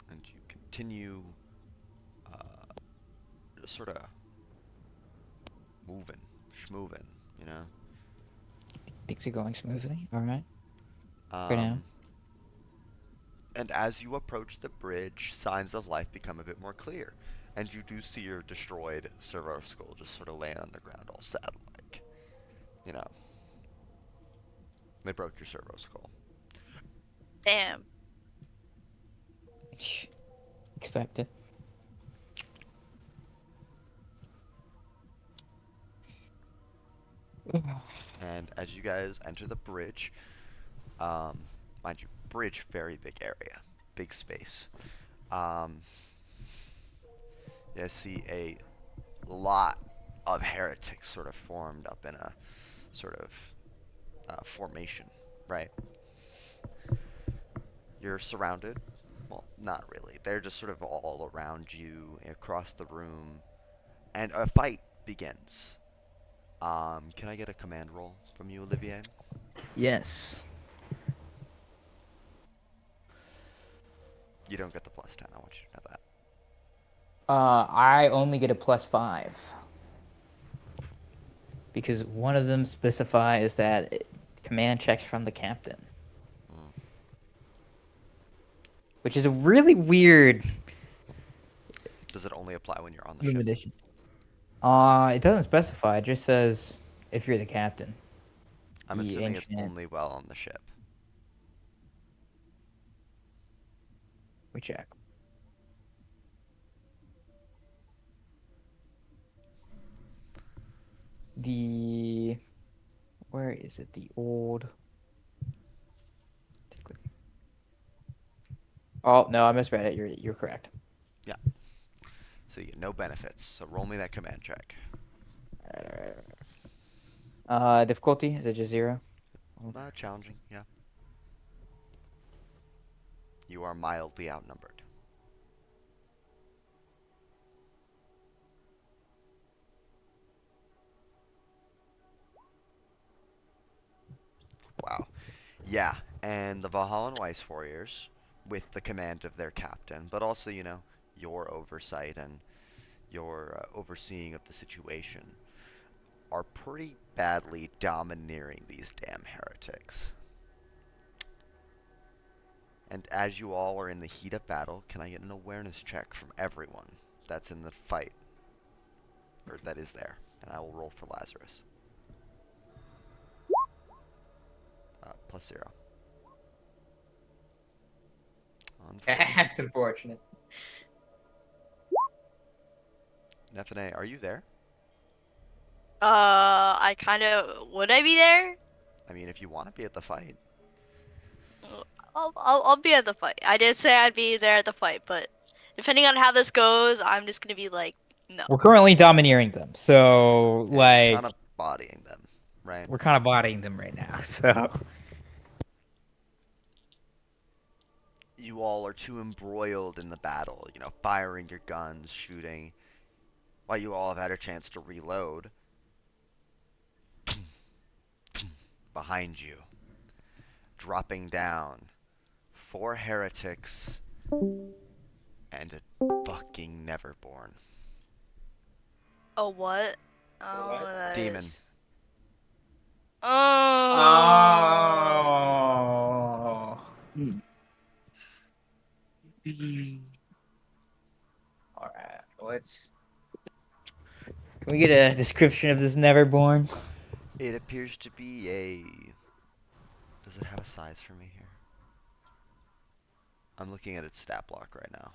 and you continue just sort of moving, schmoving, you know. Things are going smoothly. All right. For now. And as you approach the bridge, signs of life become a bit more clear. And you do see your destroyed servo skull just sort of laying on the ground, all sad like. You know. They broke your servo skull. Damn. Expected. And as you guys enter the bridge, mind you, bridge, very big area, big space. You guys see a lot of heretics sort of formed up in a sort of formation, right? You're surrounded. Well, not really. They're just sort of all around you across the room, and a fight begins. Can I get a command roll from you, Olivier? Yes. You don't get the plus 10. I want you to know that. I only get a +5 because one of them specifies that command checks from the captain, which is a really weird Does it only apply when you're on the ship? limitation. It doesn't specify. It just says if you're the captain. I'm The assuming it's ancient- only while on the ship. We check. the where is it? The old. Oh no, I misread it. You're correct. Yeah. So you get no benefits. So roll me that command check. Difficulty is it just 0? Challenging, yeah. You are mildly outnumbered. Wow. Yeah, and the Valhallan Weiss warriors, with the command of their captain, but also, your oversight and your overseeing of the situation, are pretty badly domineering these damn heretics. And as you all are in the heat of battle, can I get an awareness check from everyone that's in the fight? Or that is there. And I will roll for Lazarus. +0. Unfortunate. That's unfortunate. Nephinae, are you there? I kind of would I be there? I mean, if you want to be at the fight. I'll be at the fight. I did say I'd be there at the fight, but depending on how this goes, I'm just gonna be like, no. We're currently domineering them, so And like kind of bodying them, right? we're kind of bodying them right now. So You all are too embroiled in the battle, firing your guns, shooting, while you all have had a chance to reload. Behind you, dropping down, 4 heretics and a fucking Neverborn. Oh, what? Oh, What? what that Demon. is. Oh. All right, let's. Can we get a description of this Neverborn? It appears to be a... Does it have a size for me here? I'm looking at its stat block right now.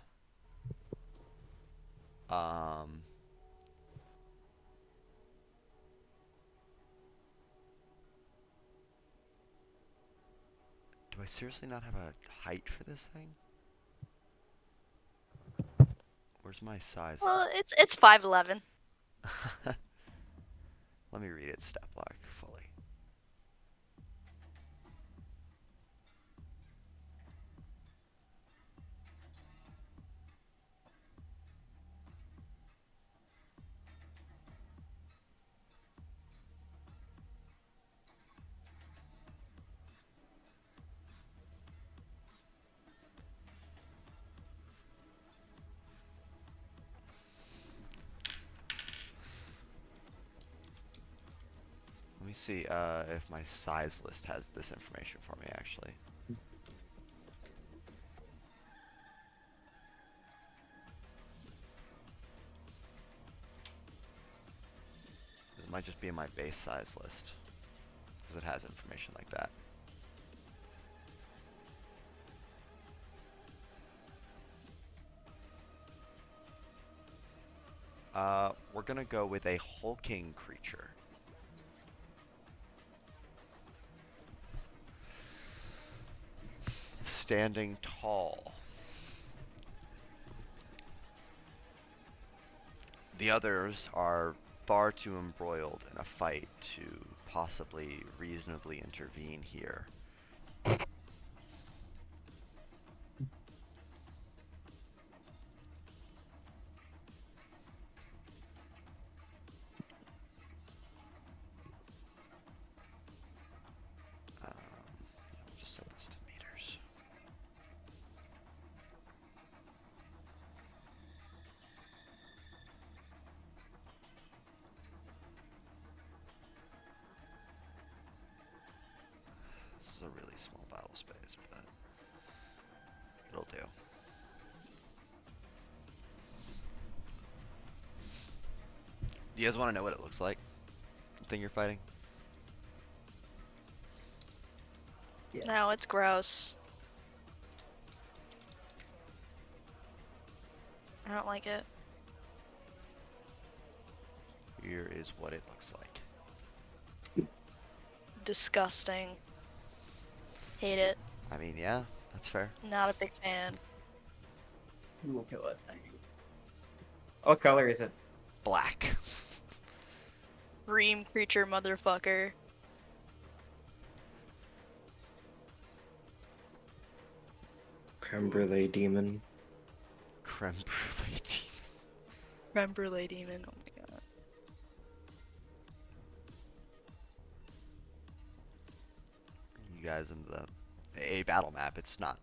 Do I seriously not have a height for this thing? Where's my size? Well, it's 5'11". Let me read its stat block fully. Let me see if my size list has this information for me, actually. This might just be in my base size list, because it has information like that. We're gonna go with a hulking creature. Standing tall. The others are far too embroiled in a fight to possibly reasonably intervene here. I'll just set this to meters. This is a really small battle space, but it'll do. Do you guys want to know what it looks like? The thing you're fighting? No, it's gross. I don't like it. Here is what it looks like. Disgusting. Hate it. I mean, yeah, that's fair. Not a big fan. We will kill it. What color is it? Black. Dream creature motherfucker. Creme brulee demon. Creme brulee demon. Creme brulee demon. Oh my god. You guys in a battle map, it's not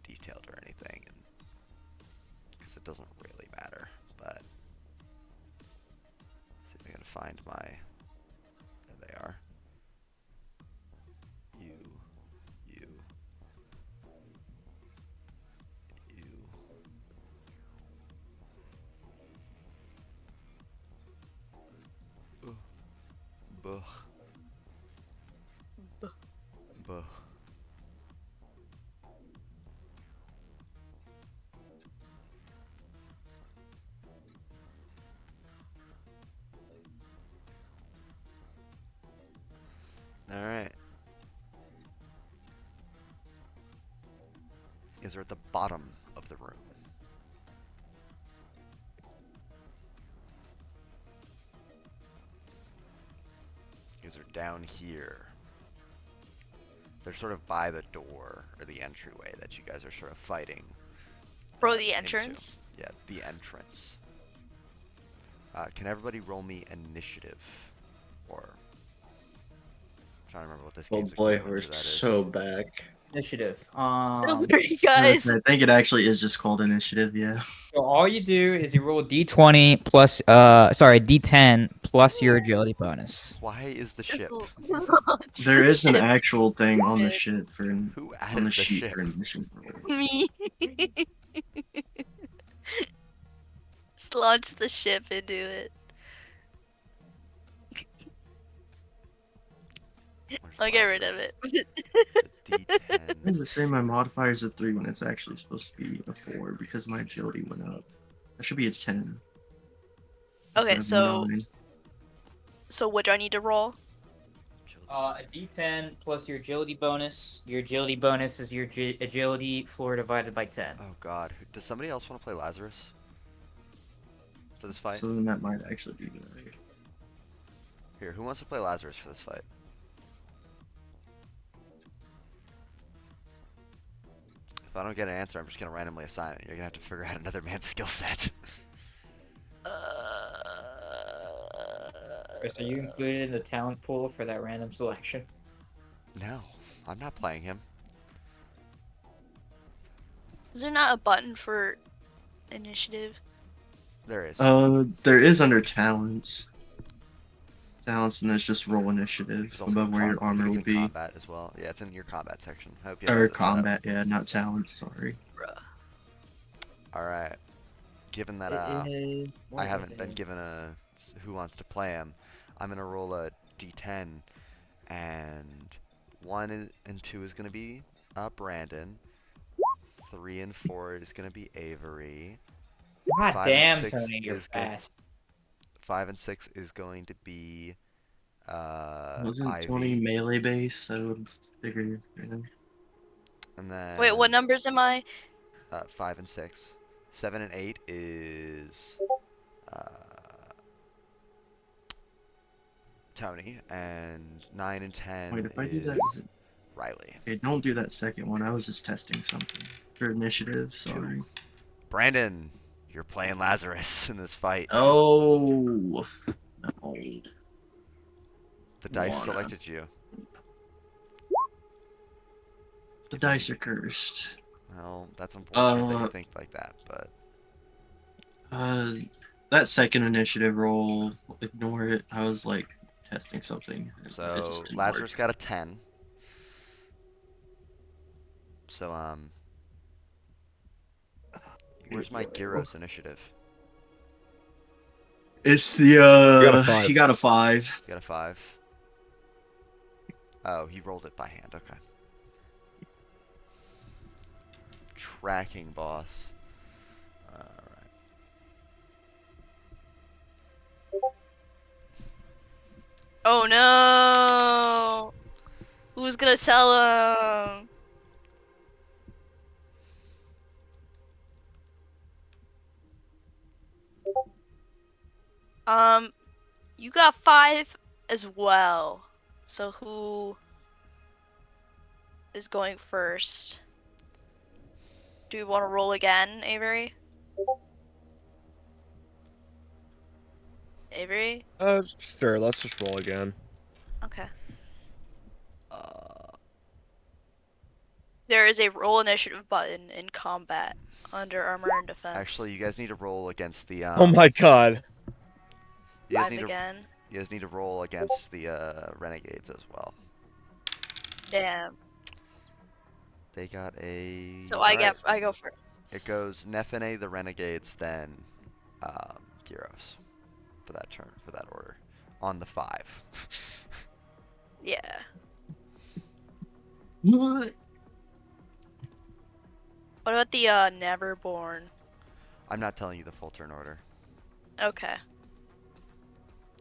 detailed or anything, and because it doesn't really matter. But see if I can find my. There they are. You. Buh. Buh. Buh. All right. You guys are at the bottom of the room. You guys are down here. They're sort of by the door or the entryway that you guys are sort of fighting. Bro, into. the entrance? Yeah, the entrance. Can everybody roll me initiative? Or I'm trying to remember what this Oh game's boy, equivalent we're to that so is. back. Initiative. Sorry, guys. I think it actually is just called initiative. Yeah. So all you do is you roll d20 plus, d10 plus your agility bonus. Why is the ship? There is an actual thing on the ship for Who on added the the sheet ship? for initiative. Me. Just launch the ship into it. Where's I'll get rid of Lazarus? it. It's a I D10. was to say my modifier is a 3 when it's actually supposed to be a 4 because my agility went up. That should be a 10. Okay, instead of a so 9. so what do I need to roll? A d10 plus your agility bonus. Your agility bonus is your agility floor divided by 10. Oh god. Does somebody else want to play Lazarus? For this fight? So then that might actually be good. Here, who wants to play Lazarus for this fight? If I don't get an answer, I'm just gonna randomly assign it. You're gonna have to figure out another man's skill set. Chris, are you included in the talent pool for that random selection? No, I'm not playing him. Is there not a button for initiative? There is. There is under talents. Talents, and there's just roll initiative There's also above where your I think armor it's will in be. combat as well. Yeah, it's in your combat section. I hope you have Or that set up. combat, yeah, not talents. Sorry. Bruh. All right. Given that I haven't been given a who wants to play him, I'm gonna roll a d10, and 1 and 2 is gonna be Brandon. 3 and 4 is gonna be Avery. God 5 damn, and 6 Tony, you're is gonna- fast. 5 and 6 is going to be Wasn't Ivy. 20 melee base? I would figure. You know. And then Wait, what numbers am I? 5 and 6. 7 and 8 is Tony, and 9 and 10 Wait, if I do is that. Riley. Okay, don't do that second one. I was just testing something. For initiative, sorry. Brandon, you're playing Lazarus in this fight. Oh. No. The dice Wanna. selected you. The dice are cursed. Well, that's unfortunate that you Uh, think like that, but That second initiative roll, ignore it. I was like testing something. It so just didn't Lazarus work. got a 10. So where's my Gyros initiative? It's the You got a 5. He got a 5. You got a 5. Oh, he rolled it by hand. Okay. Tracking boss. Alright. Oh no! Who's gonna tell him? You got 5 as well. So who is going first? Do you want to roll again, Avery? Avery? Sure. Let's just roll again. Okay. Uh, There is a roll initiative button in combat under armor and defense. actually, you guys need to roll against the. Oh my god. You guys 5 need to. again. You guys need to roll against the renegades as well. Damn. They got a. So I Alright, go first. It goes Nephinae, the renegades, then Gyros for that turn, for that order, on the 5. Yeah. What? What about the Neverborn? I'm not telling you the full turn order. Okay.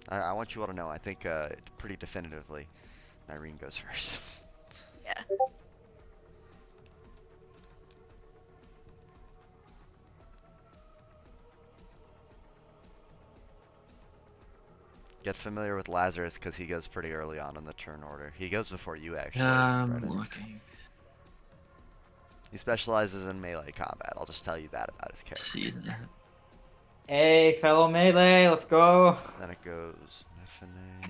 I want you all to know. I think pretty definitively, Irene goes first. Yeah. Get familiar with Lazarus because he goes pretty early on in the turn order. He goes before you actually. I'm Brendan. looking. He specializes in melee combat. I'll just tell you that about his character. See that. Hey, fellow melee, let's go. Then it goes Nephinae,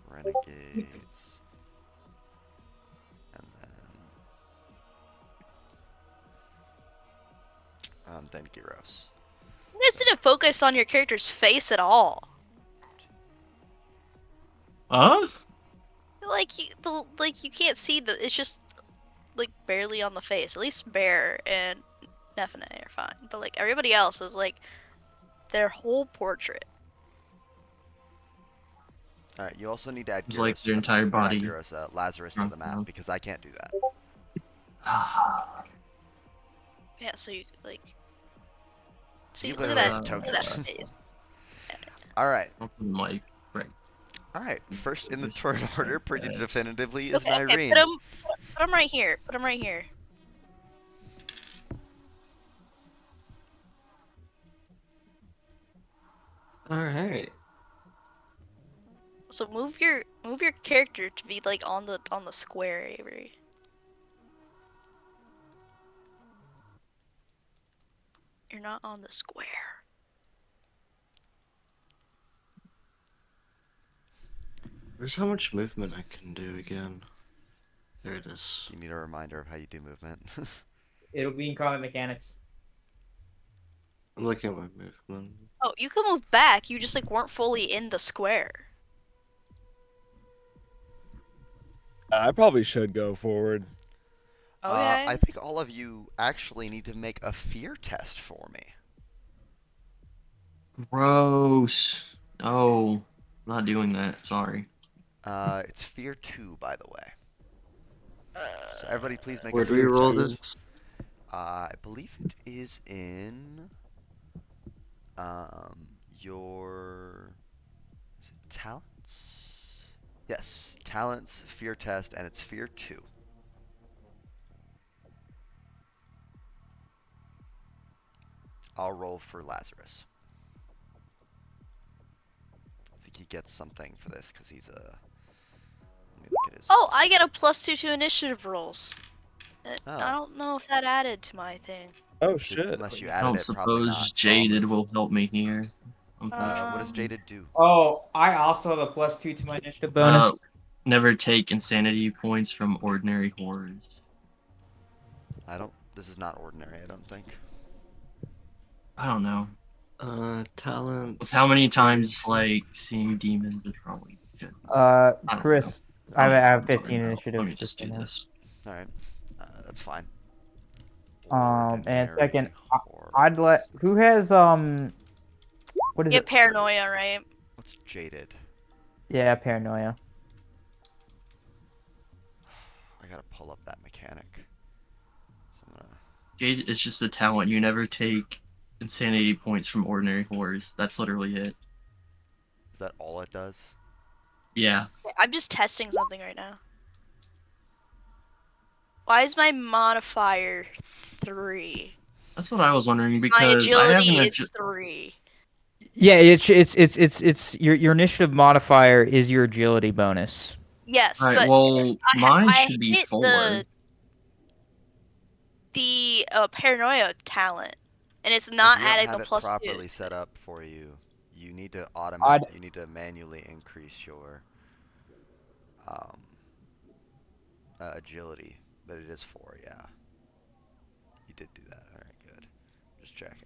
renegades, and then Gyros. You guys didn't focus on your character's face at all. Huh? Like you can't see it's just like barely on the face. At least Bear and Nephinae are fine, but like everybody else is like their whole portrait. All right, you also need to add It's Gyros like to their the entire map, or not body. Gyros, Lazarus to the map because I can't do that. Yeah, so you like see You look at literally that have a look token. at that face. All right, Like, right. all right. First in the turn order, pretty definitively, is Okay, Irene. put him right here. Put him right here. Alright. So move your character to be like on the square, Avery. You're not on the square. Where's how much movement I can do again? There it is. You need a reminder of how you do movement. It'll be in combat mechanics. I'm looking at my movement. Oh, you can move back. You just like weren't fully in the square. I probably should go forward. Okay. I think all of you actually need to make a fear test for me. Gross. No. Not doing that. Sorry. It's fear 2, by the way. So everybody, please make Where a do we fear roll test. this? I believe it is in your is it talents. Yes, talents, fear test, and it's fear 2. I'll roll for Lazarus. I think he gets something for this because he's a. Let me look at his. Oh, I get a +2 to initiative rolls. I Oh. don't know if that added to my thing. Oh shit. Unless you I added don't it, probably suppose not. Jaded will help me here. What does Jaded do? Oh, I also have a +2 to my initiative bonus. Never take insanity points from ordinary horrors. I don't. This is not ordinary. I don't think. I don't know. Talent. With how many times, like, seeing demons is probably good. Chris, know. I have Sorry, 15 no. initiative. Let me just do this. All right, that's fine. And second, Ordinary I'd let who has what is You it? get paranoia, right? What's Jaded? Yeah, paranoia. I gotta pull up that mechanic. So I'm gonna. Jade is just a talent. You never take insanity points from ordinary horrors. That's literally it. Is that all it does? Yeah. I'm just testing something right now. Why is my modifier 3? That's what I was wondering My because I haven't. agility is 3. Yeah, it's your initiative modifier is your agility bonus. Yes, All right. but Well, mine I should be hit 4. the paranoia talent, and it's If not you don't adding have the it +2. properly set up for you, you need to I'd- you need to manually increase your um, agility, but it is 4. Yeah, you did do that. All right, good. Just checking.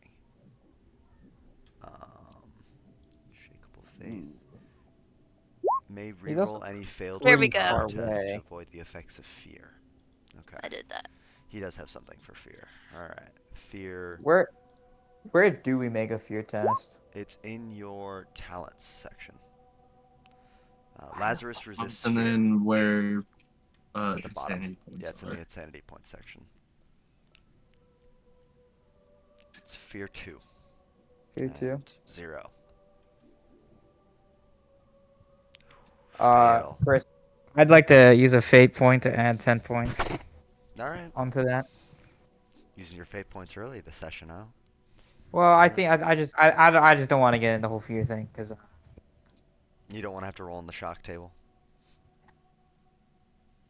Shakable faith. May He's also reroll any failed There we pretty go. willpower far tests to away. avoid the effects of fear. Okay. I did that. He does have something for fear. Alright. Fear. Where do we make a fear test? It's in your talents section. Lazarus resists And fear. then where It's at the bottom. insanity points Yeah, it's in are. the insanity point section. It's fear 2. Fear 2. And 0. Uh, Fail. Chris, I'd like to use a fate point to add 10 points Alright. onto that. Using your fate points early this session, huh? Well, I think I just don't want to get in the whole fear thing because You don't want to have to roll on the shock table.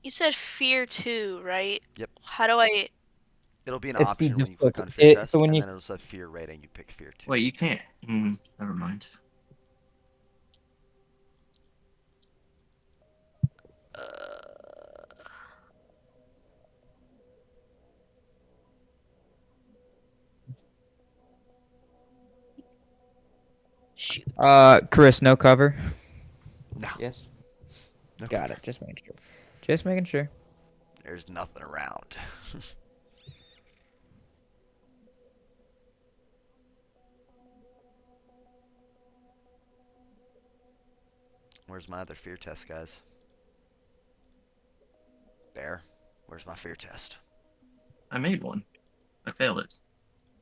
You said fear 2, right? Yep. How do I... It'll be an it's the option when you click on fear it, test, so when and you then it'll say fear rating. You pick fear 2. Wait, you can't. Never mind. Shoot. Chris, no cover. No. Yes. No Got cover. it. Just making sure. Just making sure. There's nothing around. Where's my other fear test, guys? Bear, where's my fear test? I made one. I failed it.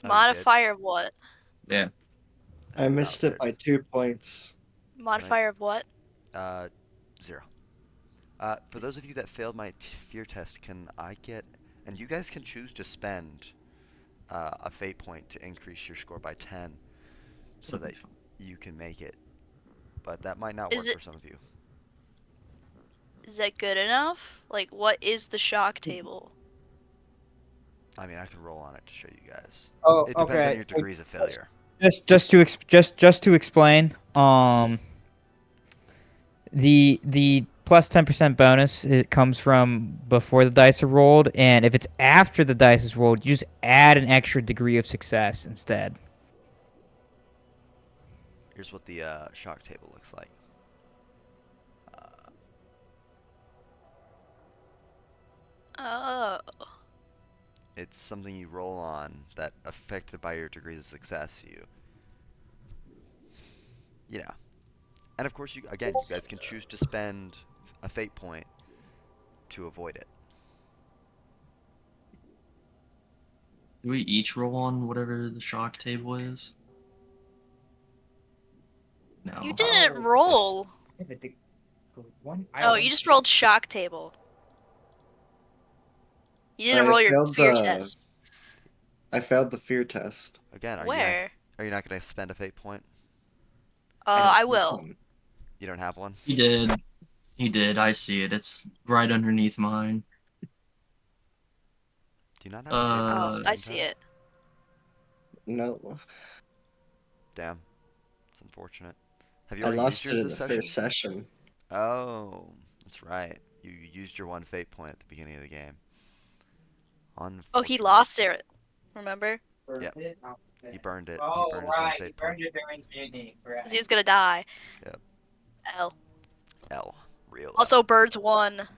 Oh, Modifier of what? Yeah. I missed it by 2 points. Modifier of what? 0. For those of you that failed my fear test, can I get... And you guys can choose to spend a fate point to increase your score by 10 so That'll that be fun. you can make it. But that might not Is work it- for some of you. Is that good enough? Like, what is the shock table? I mean, I can roll on it to show you guys. Oh, It depends okay. on your degrees of failure. Just to explain, the plus 10% bonus, it comes from before the dice are rolled, and if it's after the dice is rolled, you just add an extra degree of success instead. Here's what the shock table looks like. Oh. It's something you roll on that affected by your degrees of success. You know. And of course, you guys can choose to spend a fate point to avoid it. Do we each roll on whatever the shock table is? No. You didn't roll. Oh, you just rolled shock table. You didn't I roll your failed fear the- test. I failed the fear test. Again, Where? are you not going to spend a fate point? I don't will. have one. You don't have one? He did. He did. I see it. It's right underneath mine. Do you not have a fate point? Oh, to I spend, see Tyler? it. No, Damn. It's unfortunate. Have you I already lost used it yours in the this session? first session. Oh, that's right. You used your one fate point at the beginning of the game. Oh, he lost it. Remember? Yep. He burned it. Oh, he burned his one right. fate You burned point. it during training. Right. 'Cause he was gonna die. Yep. L. L. Real L. Also, birds won.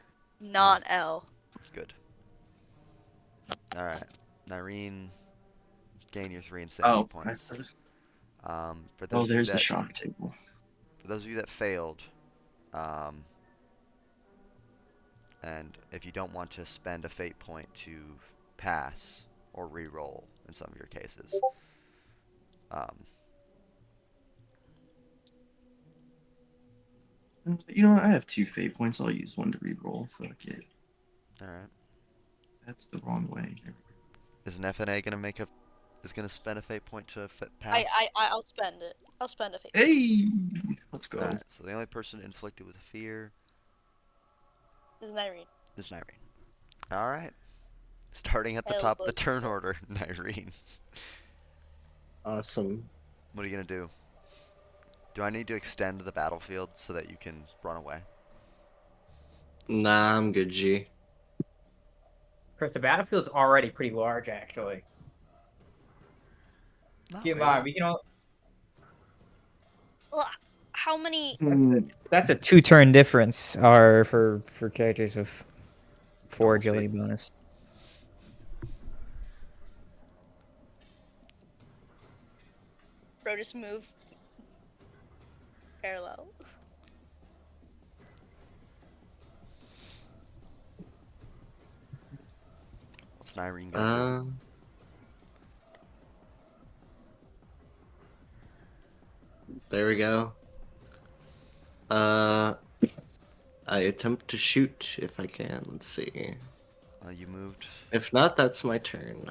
Not L. Good. Alright. Nyreen, gain your 3 insanity points. For those of you There's the that shock table. For those of you that failed, and if you don't want to spend a fate point to pass or re-roll in some of your cases, You know what? I have 2 fate points. I'll use one to reroll. Fuck it. alright. That's the wrong way. Is Nephinae gonna spend a fate point to pass? I'll spend it. I'll spend a fate. Hey, let's go. Alright, so the only person inflicted with fear This is Irene. is Nyrene. Alright. Starting at the Hell, top of the boys. turn order, Nyrene. Awesome. What are you gonna do? Do I need to extend the battlefield so that you can run away? Nah, I'm good, G. Chris, the battlefield's already pretty large, actually. Not Keep in really. mind, we can all... Well, how many? That's a 2-turn difference for characters with 4 Oh, agility sweet. bonus. Bro, just move parallel. What's Nyrene gonna do? There we go. I attempt to shoot if I can. Let's see. You moved. If not, that's my turn.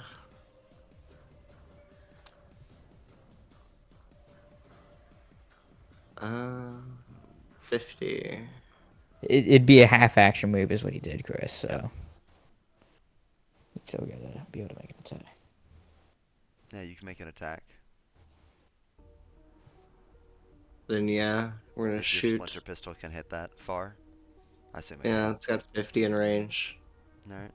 50. It'd be a half-action move is what he did, Chris, so... He'd still gotta be able to make an attack. Yeah, you can make an attack. Then yeah, we're gonna If your shoot. splinter pistol can hit that far. I assume it Yeah, can. it's got 50 in range. Alright.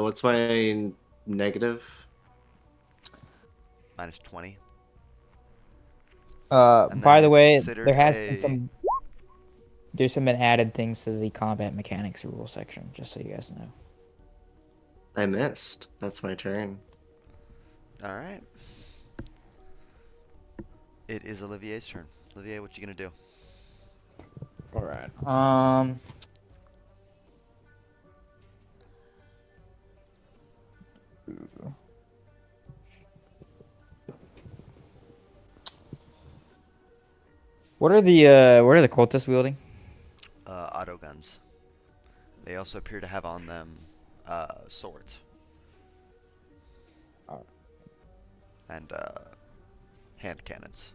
What's my negative? Minus 20. And By then the it's way, considered there has a- been some... There's some added things to the combat mechanics rule section, just so you guys know. I missed. That's my turn. Alright. It is Olivier's turn. Olivier, what you gonna do? Alright. What are the cultists wielding? Auto guns. They also appear to have on them swords. Oh. And hand cannons.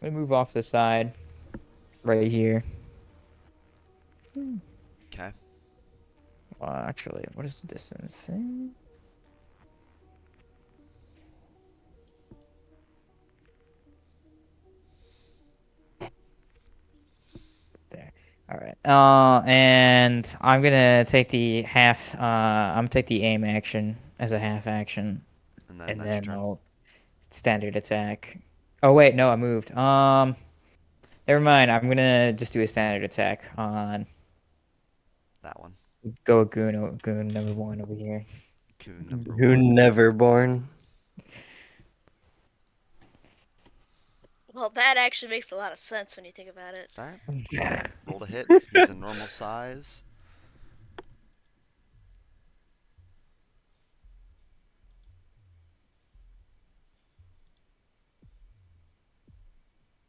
Let me move off the side, right here. Okay. Actually, what is the distance? There. All right. And I'm gonna take the half. I'm gonna take the aim action as a half action, And then and that's your then turn. I'll standard attack. Oh wait, no, I moved. Never mind. I'm gonna just do a standard attack on That one. goon number 1 over here. Coon number Who 1. never born? Well, that actually makes a lot of sense when you think about it. Alright. Roll to hit. He's a normal size.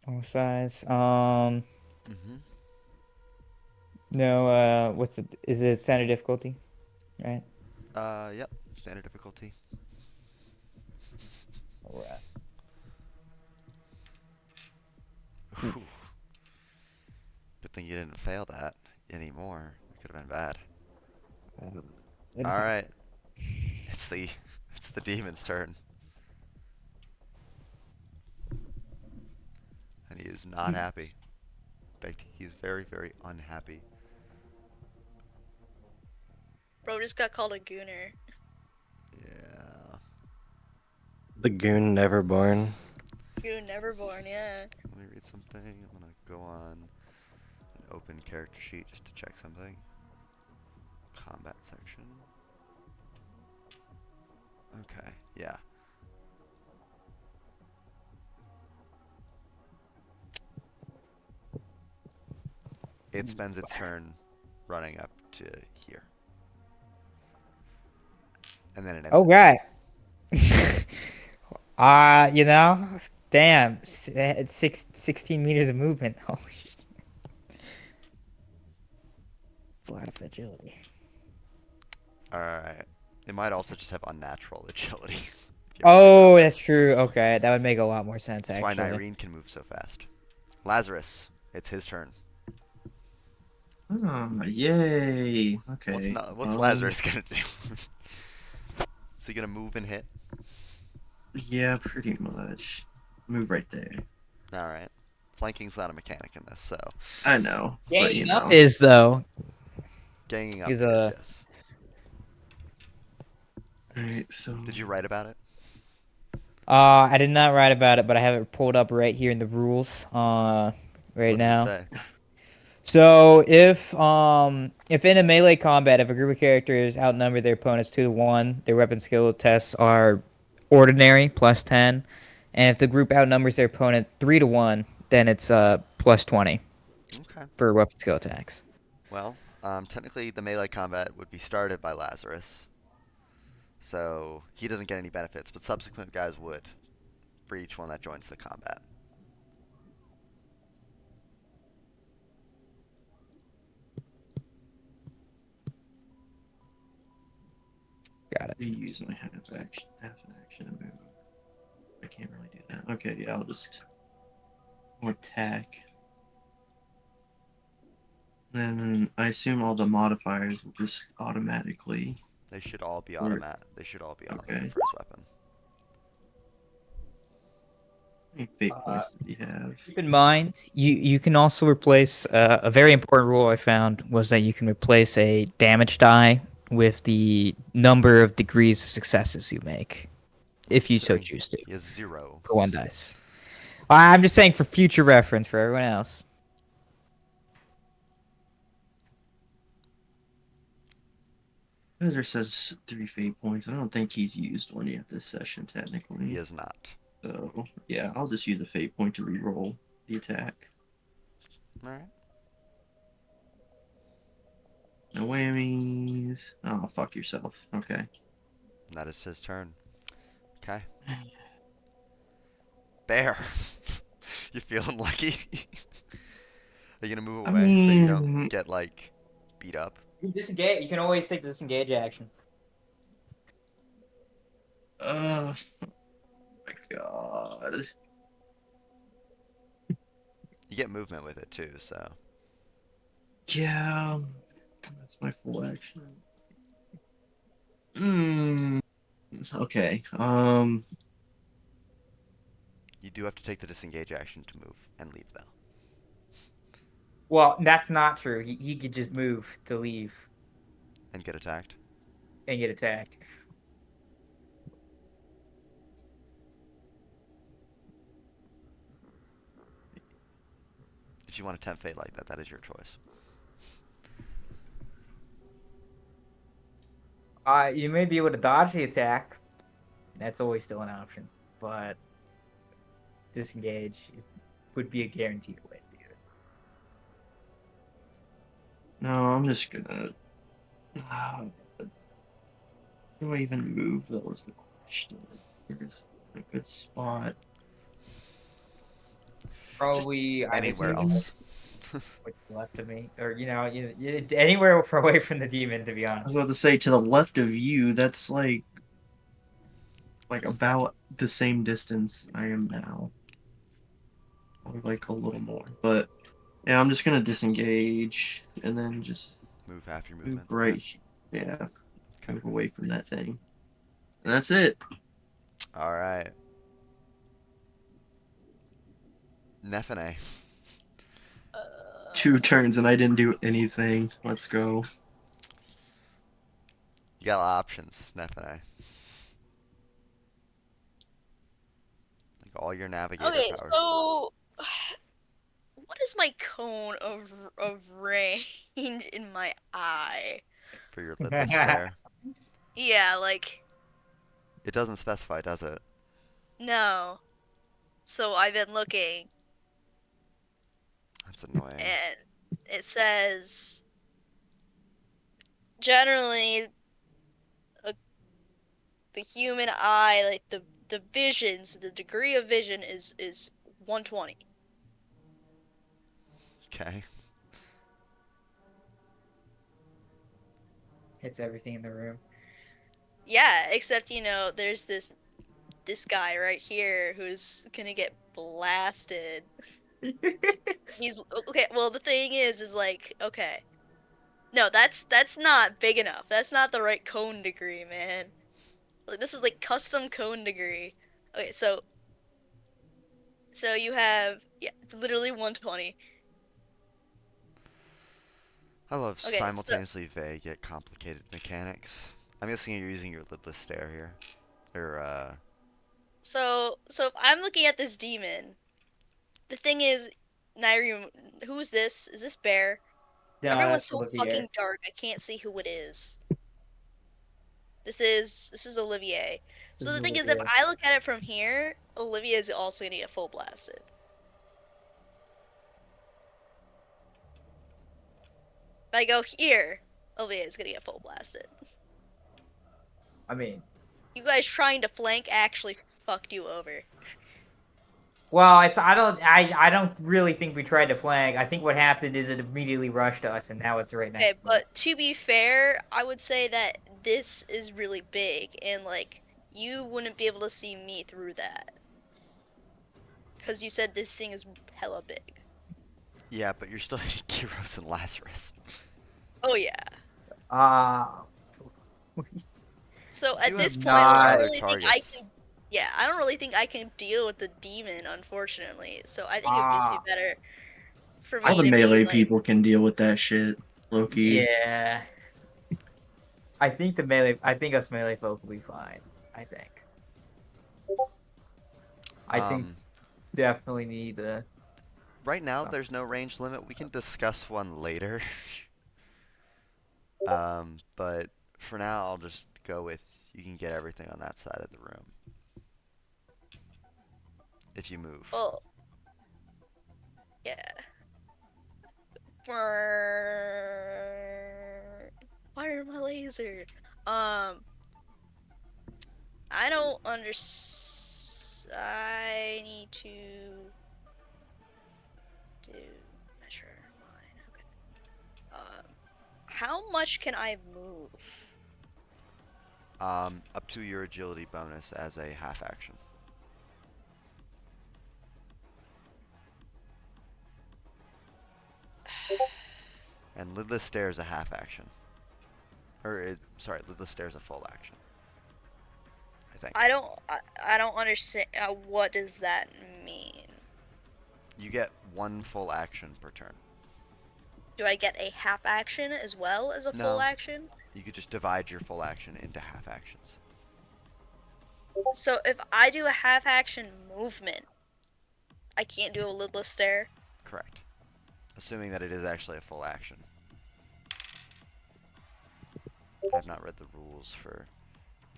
All size. Mm-hmm. No. Is it standard difficulty? Right. Yep. Standard difficulty. All right. Whew. Good thing you didn't fail that anymore. It could have been bad. Alright. It's the demon's turn. And he is not happy. In fact, he's very, very unhappy. Bro just got called a gooner. Yeah. The goon never born. Goon never born, yeah. Let me read something. I'm gonna go on an open character sheet just to check something. Combat section. Okay, yeah. It spends its turn running up to here. And then it ends Oh, it. right. You know, damn, it's 16 meters of movement. Holy shit. It's a lot of agility. Alright. It might also just have unnatural agility. if you ever think Oh, about it. that's true. Okay, that would make a lot more sense, That's why actually. Nyreen can move so fast. Lazarus, it's his turn. Oh, yay. What's Okay. not? What's Lazarus gonna do? Is he gonna move and hit? Yeah, pretty much. Move right there. All right. Flanking's not a mechanic in this, so I know, but you Ganging up know. is, though, ganging up is is yes. Alright, so. Did you write about it? I did not write about it, but I have it pulled up right here in the rules, right What does now. it say? So if in a melee combat, if a group of characters outnumber their opponents 2-1, their weapon skill tests are ordinary +10, and if the group outnumbers their opponent 3-1, then it's +20 Okay. for weapon skill attacks. Well, technically the melee combat would be started by Lazarus, so he doesn't get any benefits, but subsequent guys would for each one that joins the combat. Got it. Use my half an action to move. I can't really do that. Okay, yeah, I'll just attack. Then I assume all the modifiers will just automatically. They should all be Work. automatic. They should all be on Okay. the first weapon. How many fate points did he have? Keep in mind, you can also replace a very important rule I found was that you can replace a damage die with the number of degrees of successes you make, if you so he- choose to, He has 0. for one dice. I'm just saying for future reference for everyone else. Kaiser says 3 fate points. I don't think he's used one yet this session, technically. He is not. So, yeah, I'll just use a fate point to reroll the attack. All right. No whammies. Oh, fuck yourself. Okay. That is his turn. Okay. Bear. You feeling lucky? Are you gonna move I away so you don't mean- get like beat up? You disengage. You can always take the disengage action. Oh my god. You get movement with it too, so Yeah. That's my full action. Hmm. Okay. you do have to take the disengage action to move and leave though. Well, that's not true. He could just move to leave And get attacked. and get attacked. If you want to tempt fate like that, that is your choice. You may be able to dodge the attack. That's always still an option, but disengage would be a guaranteed way to do it. No, I'm just gonna. Do I even move? That was the question. Where's a good spot? Probably Anywhere else. what's left of me, or anywhere away from the demon. To be I honest. was about to say to the left of you. That's like about the same distance I am now, or like a little more. But yeah, I'm just gonna disengage and then just Move half your move movement. right. Yeah, move away from that thing. And that's it. All right. Nephinae. 2 turns and I didn't do anything. Let's go. You got options, Nephinae. Like all your navigator Okay, powers. so what is my cone of range in my eye? For your lidless stare. Yeah, like It doesn't specify, does it? no. So I've been looking, That's annoying. and it says generally the human eye, like the visions, the degree of vision is 120. Okay. Hits everything in the room. Yeah, except there's this guy right here who's gonna get blasted. He's okay. Well, the thing is like, okay, no, that's not big enough. That's not the right cone degree, man. Like this is like custom cone degree. Okay, so you have, yeah, it's literally 120. I love Okay, so simultaneously vague yet complicated mechanics. I'm guessing you're using your lidless stare here. Or, so if I'm looking at this demon, the thing is, Nairium, who's this? Is this Bear? Everyone's That's so Olivier. fucking dark. I can't see who it is. This is Olivier. This So is the thing is, if Olivier. I look at it from here, Olivier is also gonna get full blasted. If I go here, Olivier is gonna get full blasted. I mean, You guys trying to flank actually fucked you over. well, I don't really think we tried to flank. I think what happened is it immediately rushed us, and now it's right Okay, next to us. but to be fair, I would say that this is really big, and like you wouldn't be able to see me through that, because you said this thing is hella big. yeah, but you're still hitting Gyros and Lazarus. Oh yeah. So You at do this have point, I not don't other really think I targets. can. Yeah, I don't really think I can deal with the demon, unfortunately. So I think it would just be better for All me the to be melee like, people can deal with that shit. Loki. yeah. I think us melee folk will be fine. I think. I think Um, definitely need the. right now, there's no range limit. We can discuss one later. But for now, I'll just go with you can get everything on that side of the room. If you move. well, yeah. Fire my laser. I don't I need to do measure mine. Okay. How much can I move? Up to your agility bonus as a half action. And lidless stare is a half action. Sorry, lidless stare is a full action. I think. I don't understand. What does that mean? You get one full action per turn. Do I get a half action as well as a full No. action? You could just divide your full action into half actions. So if I do a half action movement, I can't do a lidless stare. Correct. Assuming that it is actually a full action. I've not read the rules for.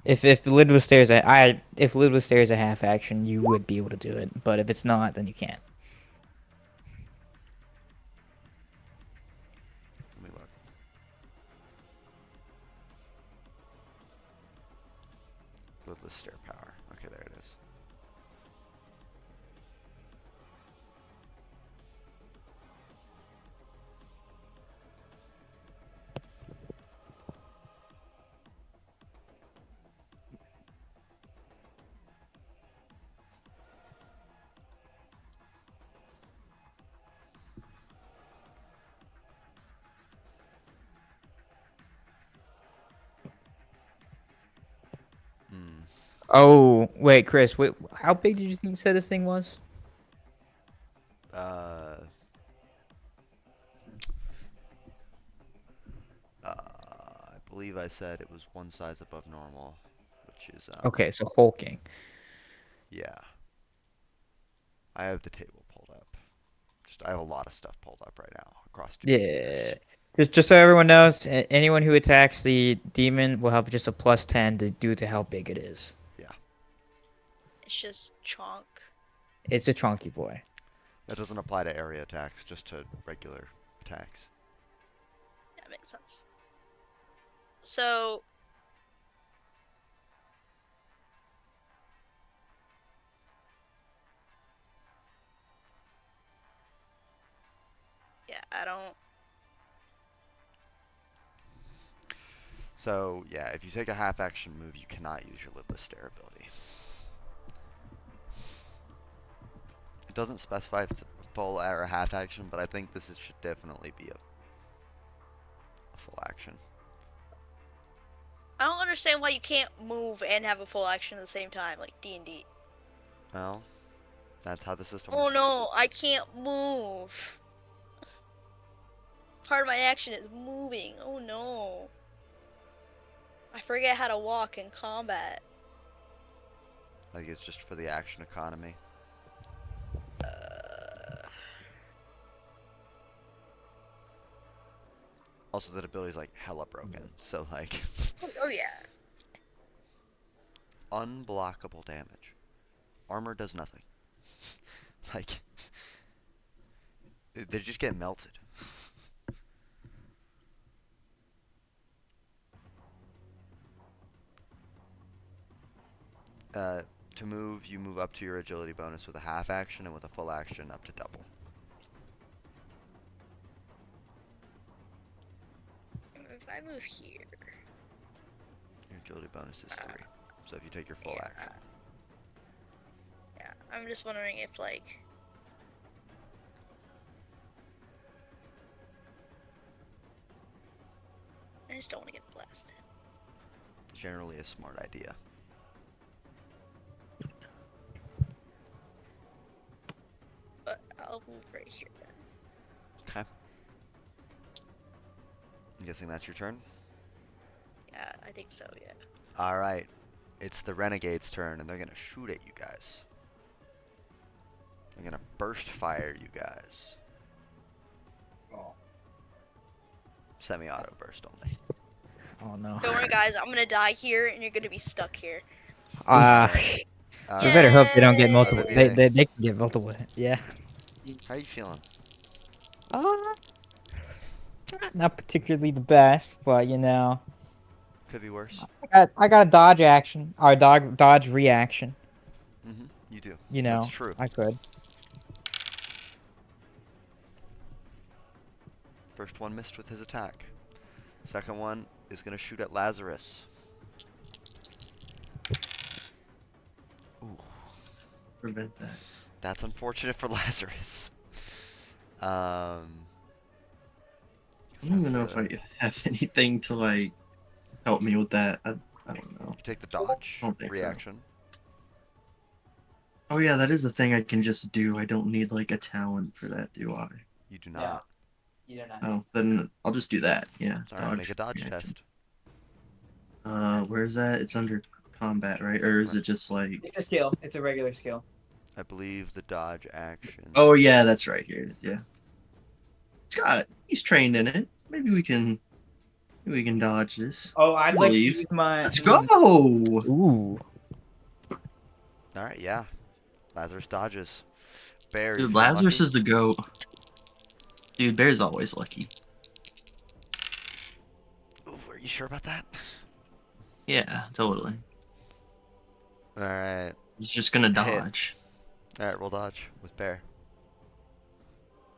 If the lid was stairs, if lid was stairs a half action, you would be able to do it. But if it's not, then you can't. Let me look. Lidless stare power. Okay, there it is. Hmm. Oh wait, Chris, wait, how big did you think you said this thing was? I believe I said it was one size above normal, which is Okay, so hulking. yeah. I have the table pulled up. I have a lot of stuff pulled up right now across two Yeah. computers. Just so everyone knows, anyone who attacks the demon will have just a +10 due to how big it is. Yeah. It's just chonk. It's a chunky boy. That doesn't apply to area attacks, just to regular attacks. That makes sense. So I don't. So yeah, if you take a half action move, you cannot use your lidless stare ability. It doesn't specify if it's a full or a half action, but I think should definitely be a full action. I don't understand why you can't move and have a full action at the same time, like D&D. Well, that's how the system Oh works. no, I can't move. Part of my action is moving. Oh no. I forget how to walk in combat. Like it's just for the action economy. Also, that ability's like hella broken, so like Oh yeah. unblockable damage. Armor does nothing. Like they just get melted. To move, you move up to your agility bonus with a half action, and with a full action up to double. If I move here. Your agility bonus is 3. So if you take your full Yeah. action. Yeah, I'm just wondering if like. I just don't want to get blasted. Generally a smart idea. But I'll move right here then. Okay. I'm guessing that's your turn? Yeah, I think so, yeah. Alright. It's the Renegade's turn, and they're gonna shoot at you guys. They're gonna burst fire you guys. Oh. Semi-auto burst only. Oh no. Don't worry, guys, I'm gonna die here, and you're gonna be stuck here. We better hope they don't get multiple. Olivier. They can get multiple. Yeah. How you feeling? Not particularly the best, but you know. Could be worse. I got a dodge action or dodge reaction. You do. You know, That's true. I could. First one missed with his attack. Second one is gonna shoot at Lazarus. Ooh. Prevent that. That's unfortunate for Lazarus. I don't even know if I have anything to like help me with that. I don't know. You take the dodge I don't think so. reaction. Oh yeah, that is a thing I can just do. I don't need like a talent for that, do I? You do not. You don't know. Oh, then I'll just do that. Yeah. Alright, make a dodge reaction. test. Where's that? It's under combat, right? Or is it just like? It's a skill. It's a regular skill. I believe the dodge action. Oh yeah, that's right. Here it is. Yeah. He's trained in it. Maybe we can dodge this. Oh, I'd like to Leave. use my. Let's go. Ooh. Alright, yeah. Lazarus dodges. Bear. Dude, Lazarus is the goat. Dude, Bear's always lucky. Ooh, are you sure about that? Yeah, totally. Alright. He's just gonna Hit. dodge. Alright, roll dodge with Bear.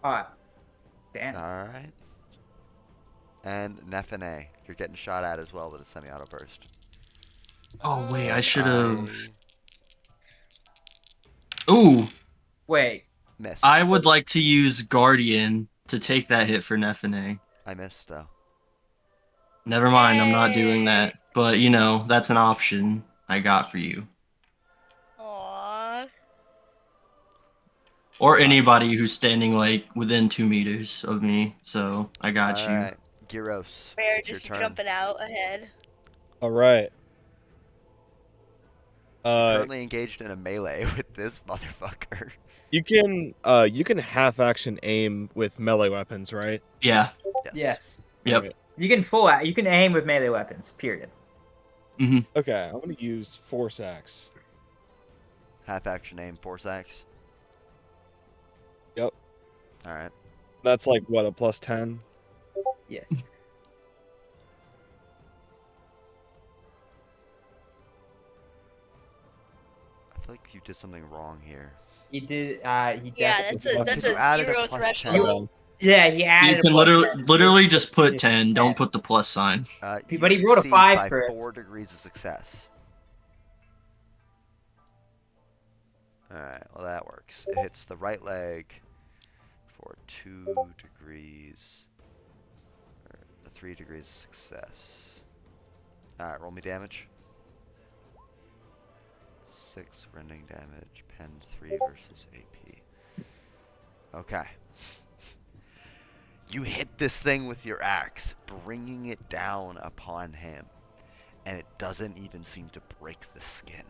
Alright. Damn. Alright. And Nephinae. You're getting shot at as well with a semi-auto burst. Oh wait, I should have. Ooh, Wait. Missed. I would like to use Guardian to take that hit for Nephinae. I missed though. Never mind, I'm not doing that. But you know, that's an option I got for you. Aww. Or anybody who's standing like within 2 meters of me. So I got you. Alright. Gyros. Bear It's your just turn. jumping out ahead. All right. Currently engaged in a melee with this motherfucker. You can half action aim with melee weapons, right? Yeah. Yes. Yep. Alright. You can aim with melee weapons. Period. Okay, I'm gonna use force axe. Half action aim, force axe. Yep. Alright. That's like what, a +10? Yes. I feel like you did something wrong here. He did. He Yeah, definitely that's a You added a zero +10. threshold. Yeah, he added. You can literally just put 10. Don't put the plus sign. You But he rolled a succeed 5 by for it. 4 degrees of success. Alright, well that works. It hits the right leg for 2 degrees. Or 3 degrees of success. Alright, roll me damage. 6 rending damage, pen 3 versus AP. Okay. You hit this thing with your axe, bringing it down upon him, and it doesn't even seem to break the skin.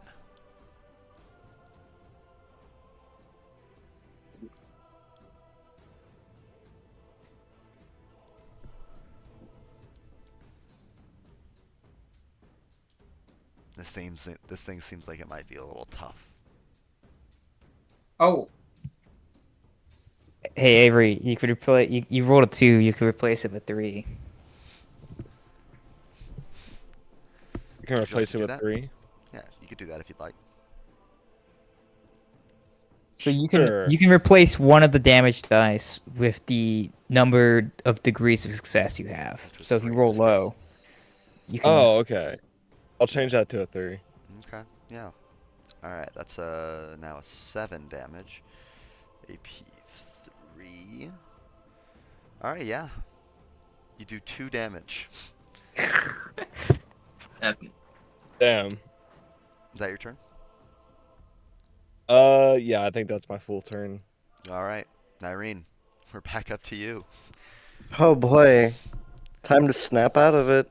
This thing seems like it might be a little tough. Oh. Hey Avery, you could replace. You rolled a 2. You could replace it with 3. You can Would you like replace to it do with that? 3. Yeah, you could do that if you'd like. So you Sure. can replace one of the damage dice with the number of degrees of success you have. Which was So if you 3 in roll this low, case. you can. Oh, okay. I'll change that to a 3. Okay, yeah. Alright, that's now a 7 damage. AP 3. Alright, yeah. You do 2 damage. Epic. Damn. Is that your turn? Yeah, I think that's my full turn. Alright, Nyreen, we're back up to you. Oh boy. Time to snap out of it.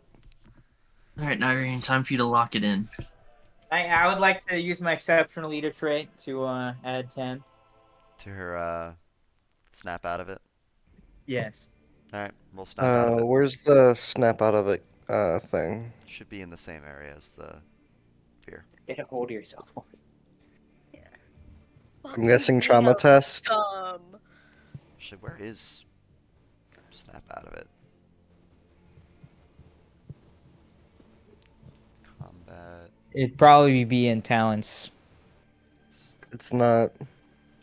All right, Nyreen, time for you to lock it in. I would like to use my exceptional leader trait to add 10. To her, snap out of it. Yes. Alright, roll snap out of it. Where's the snap out of it thing? Should be in the same area as the fear. Get a hold of yourself. I'm guessing trauma test. Actually, where is snap out of it? Combat. It'd probably be in talents. It's not.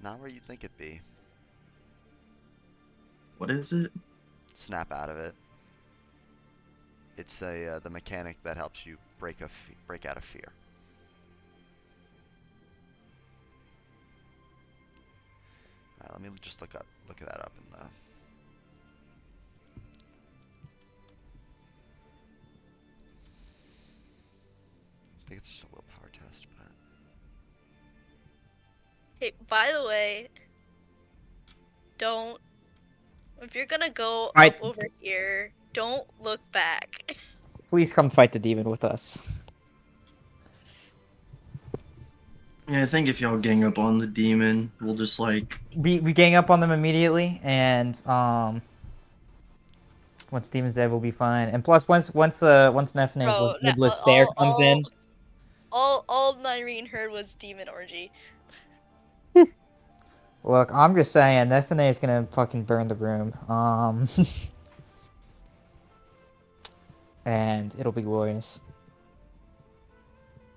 Not where you think it'd be. What is it? Snap out of it. It's the mechanic that helps you break out of fear. Alright, let me just look that up in the. I think it's just a willpower test, but. Hey, by the way, don't. If you're gonna go I- up over here, don't look back. Please come fight the demon with us. Yeah, I think if y'all gang up on the demon, we'll just like. We gang up on them immediately, and once demon's dead, we'll be fine. And plus, once Nephinae's Bro, lidless stare comes in, all Nyreen heard was demon orgy. look, I'm just saying, Nephinae's gonna fucking burn the room. And it'll be glorious.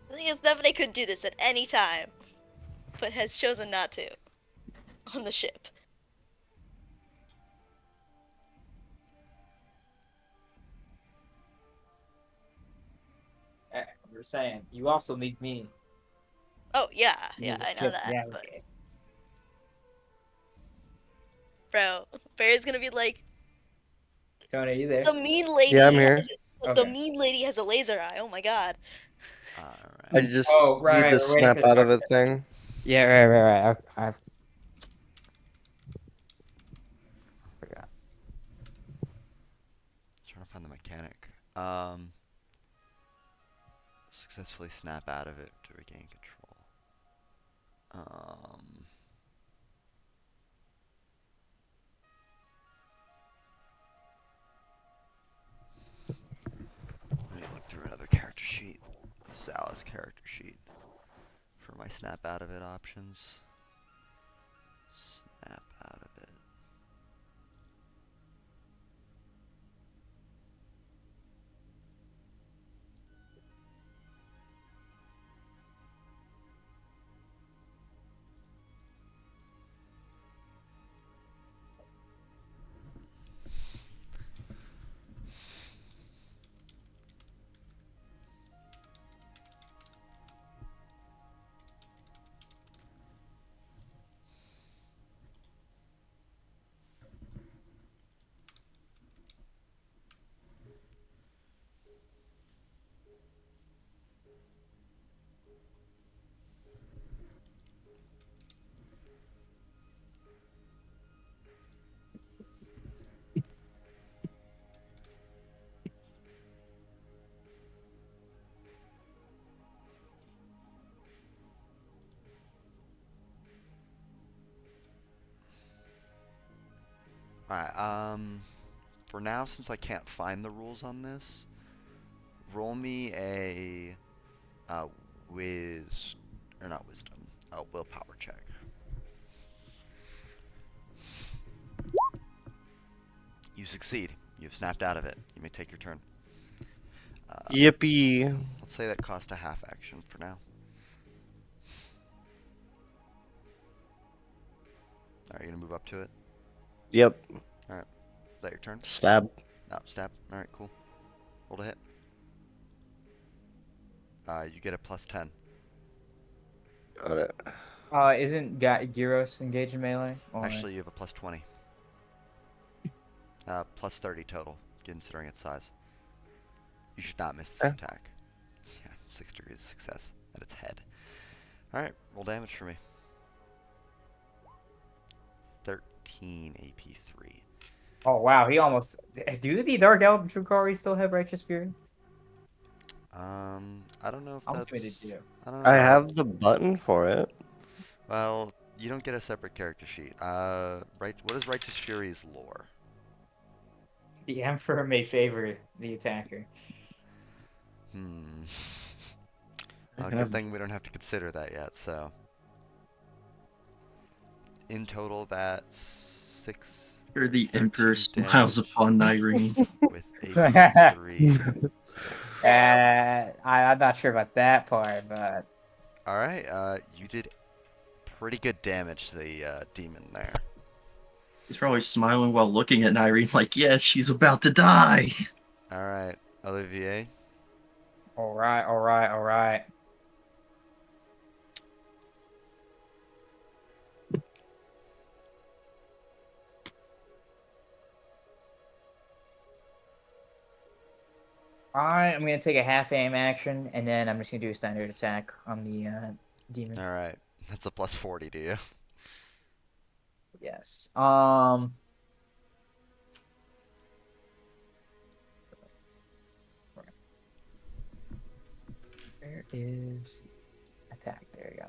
The thing is, Nephinae could do this at any time, but has chosen not to. On the ship. I'm just saying, you also need me. Oh yeah, I know that. Yeah, but okay. bro, Bear's gonna be like, Tony, are you there? the mean lady. Yeah, I'm here. The Okay. mean lady has a laser eye. Oh my god. I Alright. just Oh, right, do right, the we're waiting snap for out of the it thing. Yeah, right. I forgot. Trying to find the mechanic. Successfully snap out of it to regain control. Let me look through another character sheet. Zaalus character sheet. For my snap out of it options. Snap out of it. Alright, for now, since I can't find the rules on this, roll me a, not wisdom, a willpower check. You succeed. You've snapped out of it. You may take your turn. Yippee. Let's say that cost a half action for now. Alright, you gonna move up to it? Yep. Is that your turn? Stab. No, stab. Alright, cool. Roll to hit. You get a plus 10. Got it. Isn't Gyros engaged in melee? Or... Actually, you have a plus 20. Plus 30 total, considering its size. You should not miss this attack. Yeah, 6 degrees of success at its head. Alright, roll damage for me. 13 AP3. Oh wow, he almost. Do the Dark Elf and Trukari still have Righteous Fury? I don't know if Almost made it that's... do. I don't know. I have the button for it. Well, you don't get a separate character sheet. Right. What is Righteous Fury's lore? The Emperor may favor the attacker. Well, good thing we don't have to consider that yet, so... In total, that's 6 You're the 13 Emperor smiles damage upon Nyrene. with AP3. I'm not sure about that part, but Alright, you did pretty good damage to the demon there. He's probably smiling while looking at Nyrene like, yes, she's about to die. Alright, Olivier. all right. I'm gonna take a half aim action, and then I'm just gonna do a standard attack on the demon. Alright, that's a plus 40 to you. Yes. Where is attack? There you go.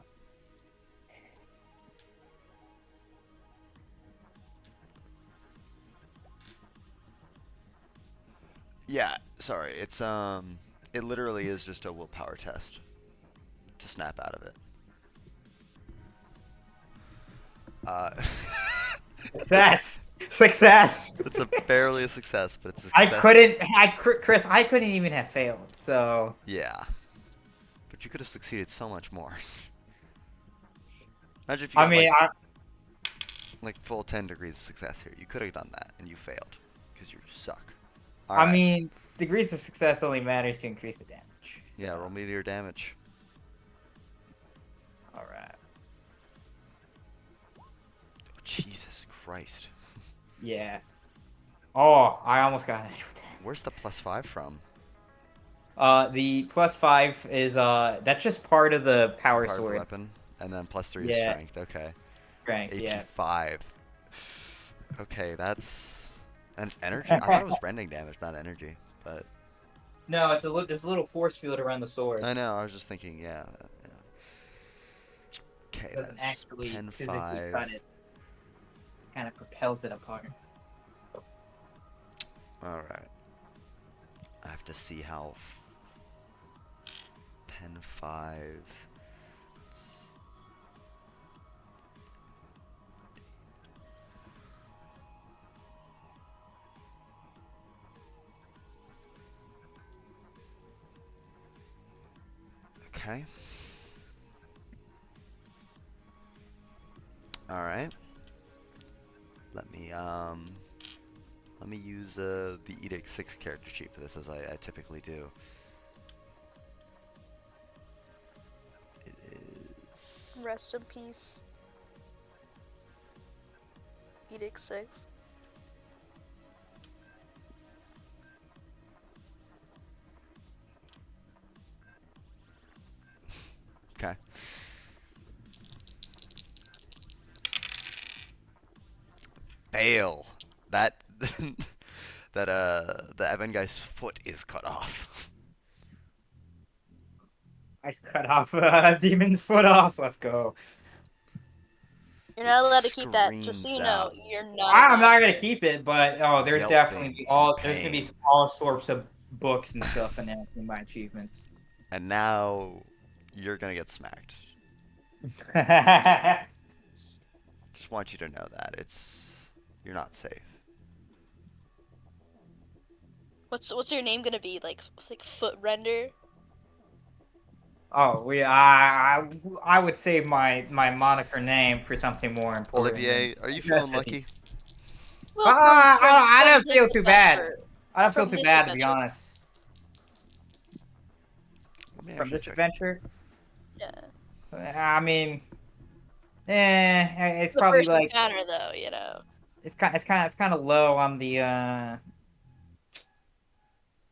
Yeah, sorry, it's it literally is just a willpower test to snap out of it. Success. It's barely a success, but it's a success. Chris, I couldn't even have failed. So Yeah, but you could have succeeded so much more. Imagine if you got like full 10 degrees of success here. You could have done that, and you failed because you suck. All right. I mean, degrees of success only matters to increase the damage. Yeah, roll me your damage. All right. Oh, Jesus Christ. Yeah. Oh, I almost got an extra 10. Where's the plus 5 from? The +5 is that's just part of the power Part of the sword. weapon, and then plus 3 is Yeah. strength. Okay. Strength, AP yeah. 5. Okay, that's... And it's energy? I thought it was rending damage, not energy. But No, there's a little force field around the sword. I know, I was just thinking, yeah. Okay, It doesn't that's actually pen physically 5. cut it. Kind of propels it apart. Alright. I have to see how... Pen 5... Okay. Alright. Let me use the Edict 6 character sheet for this, as I typically do. It is... Rest in peace. Edict 6. Okay. Fail. That the Evan guy's foot is cut off. I cut off demon's foot off. Let's go. You're It not allowed to keep that. Just so screams you know, out, you're not I'm allowed. not gonna keep it, but there's definitely yelping in there's gonna be pain. all sorts of books and stuff in there in my achievements. And now you're gonna get smacked. Just want you to know that you're not safe. What's your name gonna be? Like foot render? Oh, I would save my moniker name for something more important than Olivier, are you feeling Destiny. lucky? Well, from I don't this feel too bad. adventure. I don't feel From too this bad, to be adventure. honest. Let me From actually this check. adventure, Yeah. I mean, it's The probably first like encounter, though, you know. it's kind of low on the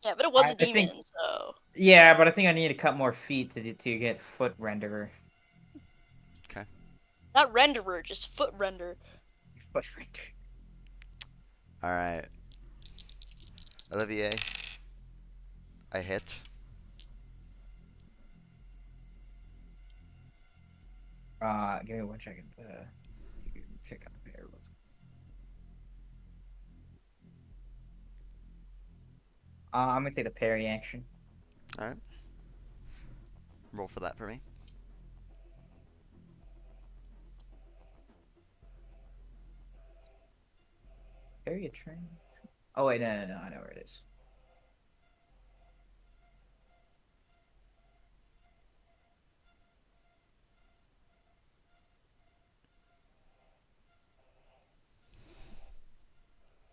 Yeah, but it was a I think demon, so. yeah, but I think I need to cut more feet to get foot renderer. Okay. Not renderer, just foot render. Foot render. All right. Olivier, I hit. Give me 1 second to check out the pair. I'm gonna take the parry action. All right. Roll for that for me. Parry a train. Oh wait, no, I know where it is.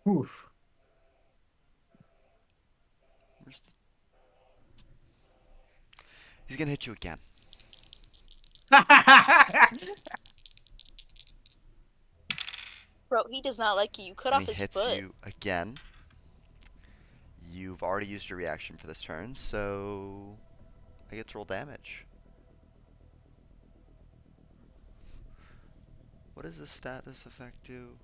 Oof. Where's the... He's gonna hit you again. Bro, he does not like you. You cut And off he his hits foot. you again. You've already used your reaction for this turn, so I get to roll damage. What does this status effect do?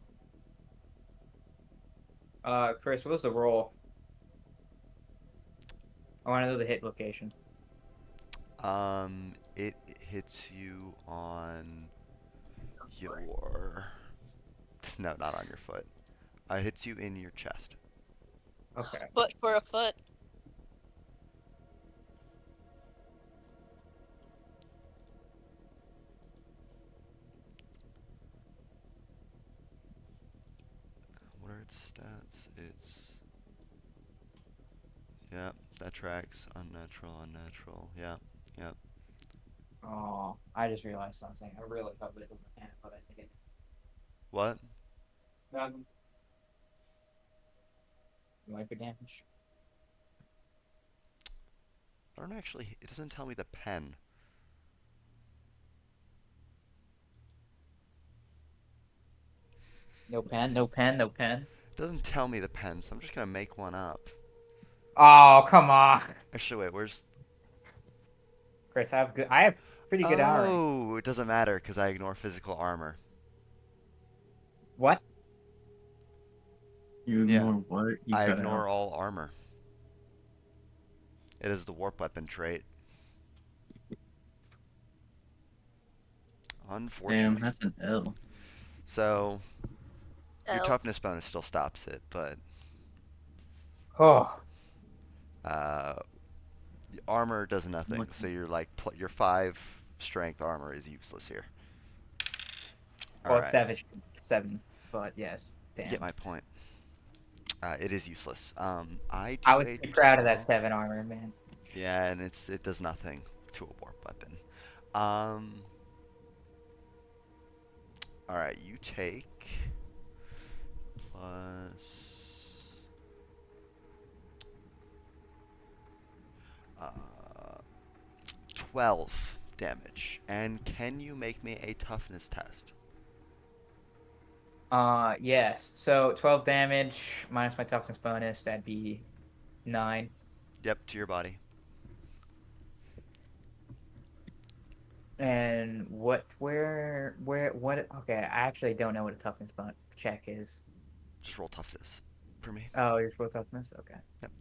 Chris, what was the roll? I want to know the hit location. It hits you on your... No, not on your foot. It hits you in your chest. Okay. Foot for a foot. What are its stats? It's... Yep, that tracks. Unnatural, unnatural. Yep, yep. Oh, I just realized something. I really hope it doesn't happen, but I think it. What? Wipe damage. I don't actually... It doesn't tell me the pen. No pen, no pen, no pen. It doesn't tell me the pen, so I'm just gonna make one up. Oh, come on. Actually, wait, where's... Chris, I have pretty good armor. Oh, it doesn't matter, because I ignore physical armor. What? You Yeah. ignore what? You I cut ignore out. all armor. It is the warp weapon trait. Damn, Unfortunately. that's an L. So, your L. toughness bonus still stops it, but Oh. uh, armor does nothing. What? So you're like your 5 strength armor is useless here. Well, All it's right, 7, but yes. you Damn. get my point. It is useless. I I do was a pretty proud of that 12. 7 armor, man. Yeah, and it does nothing to a warp weapon. All right, you take plus 12 damage. And can you make me a toughness test? Yes. So 12 damage minus my toughness bonus, that'd be 9. Yep, to your body. And what okay, I actually don't know what a toughness check is. Just roll toughness for me. Oh, you're supposed toughness? Okay. Yep.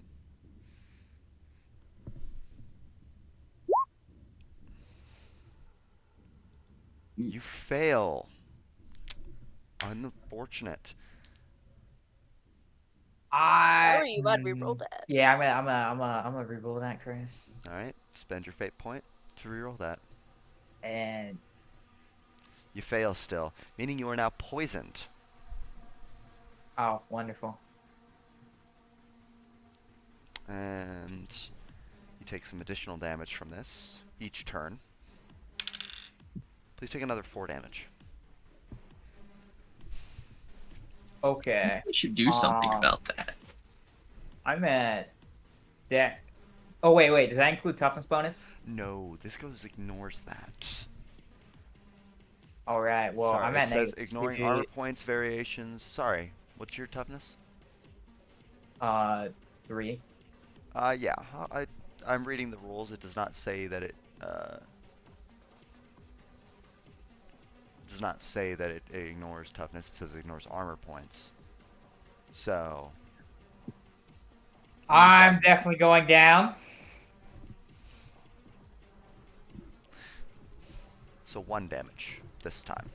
You fail. Unfortunate. Or you might reroll that. Yeah, I'm gonna reroll that, Chris. All right, spend your fate point to reroll that. And You fail still, meaning you are now poisoned. oh, wonderful. And you take some additional damage from this each turn. Please take another 4 damage. Okay. We should do something about that. I'm at that. Oh wait, does that include toughness bonus? No, this ignores that. All right. Well, Sorry, I'm it at says negative ignoring 2. armor points variations. Sorry, what's your toughness? 3. Yeah, I'm reading the rules. It does not say that it ignores toughness. It says it ignores armor points. So I'm definitely going down. so 1 damage this time.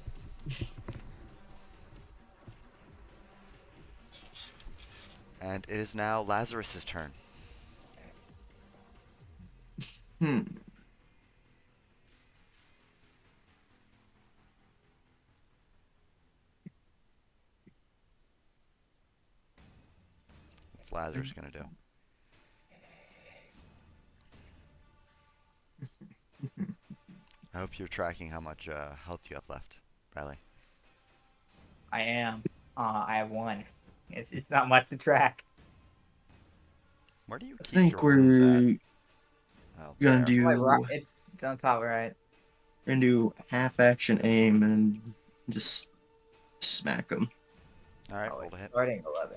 And it is now Lazarus's turn. Hmm. What's Lazarus gonna do? I hope you're tracking how much health you have left, Riley. I am. I have 1. It's not much to track. Where do you I keep think your wounds we're at? Oh, gonna there. do It's on top right. half action aim and just smack him. All right, Oh, roll to hit. starting 11.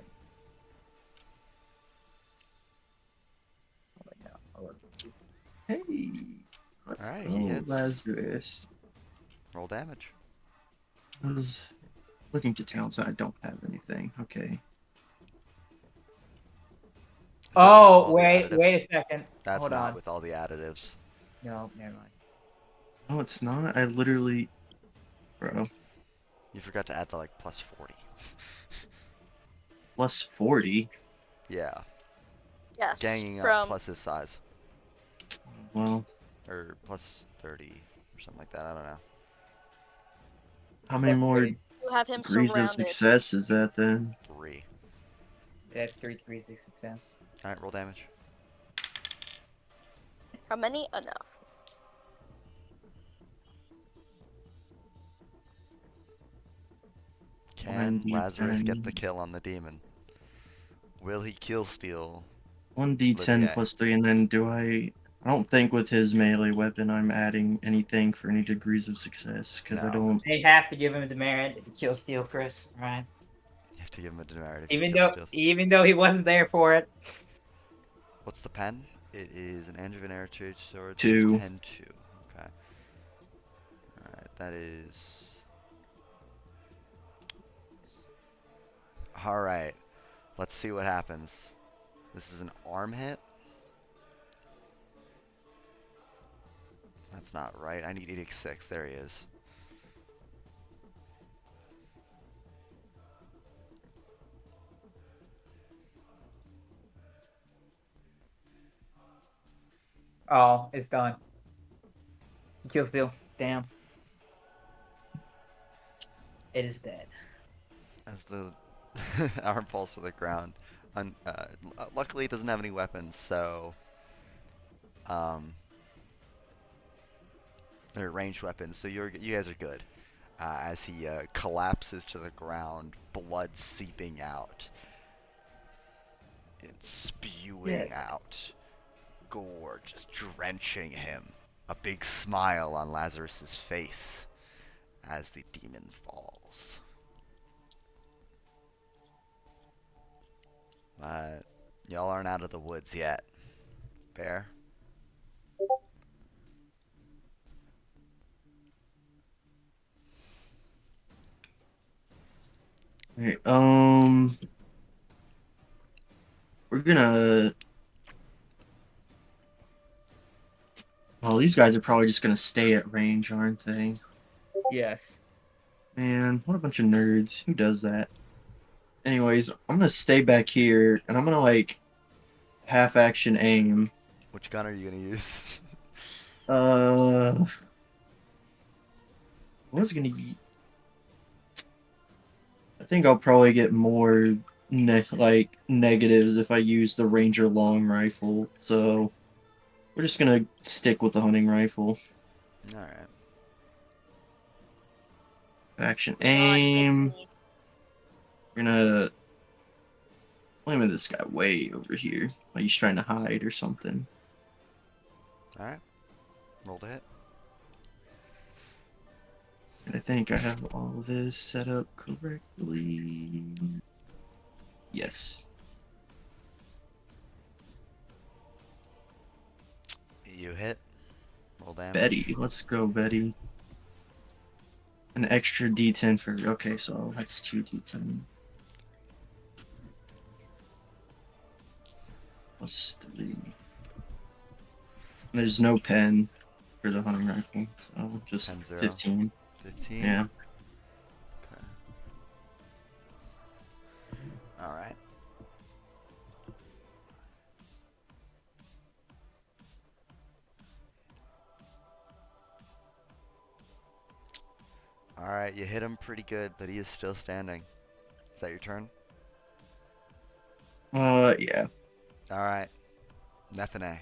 Oh, wait, no. 11. Hey. All right, he hits. Lazarus. Roll damage. I was looking to towns that I don't have anything. Okay. Is that with all Oh, the wait additives? a second. That's Hold not on. with all the additives. No, never mind. No, it's not. I literally, bro, You forgot to add the like plus 40. plus 40. Yeah, Yes. ganging up From plus his size. Well, Or plus 30 or something like that. I don't know. how many more you have him degrees of surrounded. success is that then? 3. That's 3 degrees of success. All right, roll damage. How many? Enough. Can 1d10. Lazarus get the kill on the demon? Will he kill steal? 1d10 Olivier. plus 3, and then I don't think with his melee weapon I'm adding anything for any degrees of success, because I No. don't. They have to give him a demerit if he kills Steel, Chris. Right? You have to give him a demerit if he kills steal. Even though he wasn't there for it. What's the pen? It is an Angevin Heritage Sword. 2. Pen 2. Okay. Alright, that is... Alright. Let's see what happens. This is an arm hit. That's not right. I need 86. There he is. Oh, it's done. He kills Steel. Damn. It is dead. As the arm falls to the ground. Luckily, it doesn't have any weapons, so... they're ranged weapons, so you guys are good. As he collapses to the ground, blood seeping out. It's spewing out. Gore just drenching him. A big smile on Lazarus's face as the demon falls. Y'all aren't out of the woods yet. Bear? Okay, we're gonna. Well, these guys are probably just gonna stay at range, aren't they? Yes. Man, what a bunch of nerds. Who does that? Anyways, I'm gonna stay back here and I'm gonna like half action aim. Which gun are you gonna use? I was gonna. I think I'll probably get more negatives if I use the Ranger long rifle. So we're just gonna stick with the hunting rifle. All right. Action God hits aim. me. We're gonna aim at this guy way over here. Like he's trying to hide or something. All right. Roll to hit. And I think I have all this set up correctly. Yes. You hit. Roll damage. Betty. Let's go, Betty. An extra D10 for. Okay, so that's 2 D10. Plus 3. There's no pen for the hunting rifle, so just 10-0. 15. 15. Yeah. Okay. All right. All right, you hit him pretty good, but he is still standing. Is that your turn? Yeah. All right. Nephinae.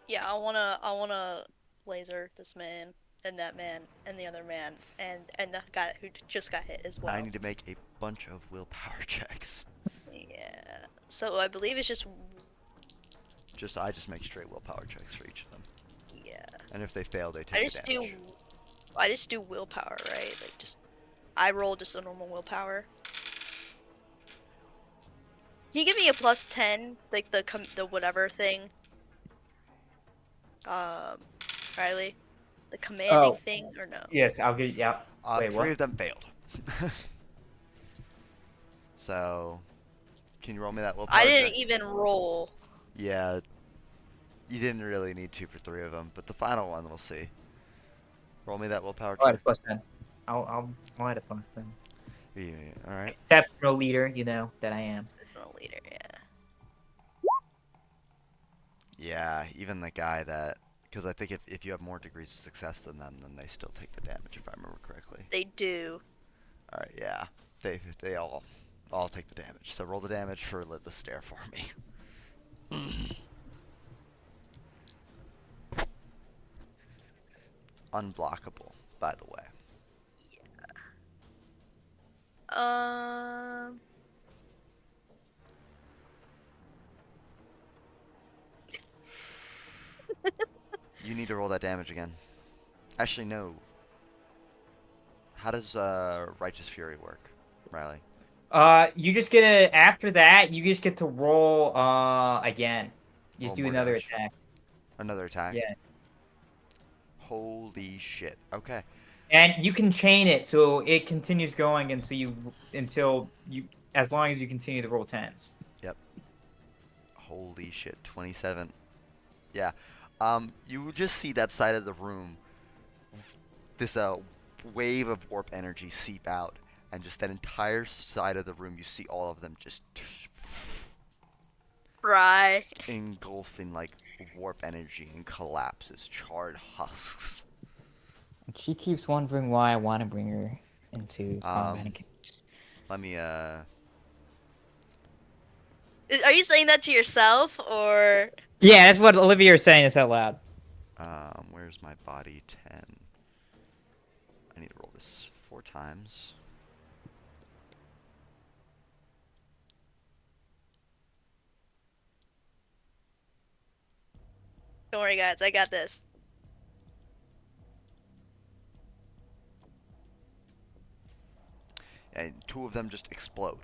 Yeah, I wanna laser this man and that man and the other man and the guy who just got hit as well. I need to make a bunch of willpower checks. Yeah. So I believe it's just I just make straight willpower checks for each of them. yeah. And if they fail, they take the damage. I just do willpower, right? Like I roll just a normal willpower. Can you give me a plus 10, like the whatever thing? Riley, the commanding thing or no? Yes, I'll get. Yeah. Wait, 3 what? of them failed. So, can you roll me that willpower I didn't check? even roll. Yeah, you didn't really need to for 3 of them, but the final one we'll see. Roll me that willpower I'll add check. a plus 10. I'll add a plus 10. Yeah, all right. Exceptional leader, you know that I am. Signal leader, yeah. Yeah, even the guy that, because I think if you have more degrees of success than them, then they still take the damage if I remember correctly. They do. All right, yeah, they all take the damage. So roll the damage for the stare for me. Unblockable, by the way. Um. You need to roll that damage again. Actually, no. How does Righteous Fury work, Riley? You just get after that, you just get to roll again. You Roll just do more another damage. attack. Another attack? Yeah. Holy shit. Okay. And you can chain it so it continues going until you as long as you continue to roll 10s. Yep. Holy shit. 27. Yeah. You just see that side of the room, this wave of warp energy seep out, and just that entire side of the room, you see all of them just Right. engulfing like warp energy and collapse as charred husks. She keeps wondering why I want to bring her into combat. Let me Are you saying that to yourself or? Yeah, that's what Olivier is saying this out loud. Where's my body? 10. I need to roll this 4 times. Don't worry, guys. I got this. And 2 of them just explode.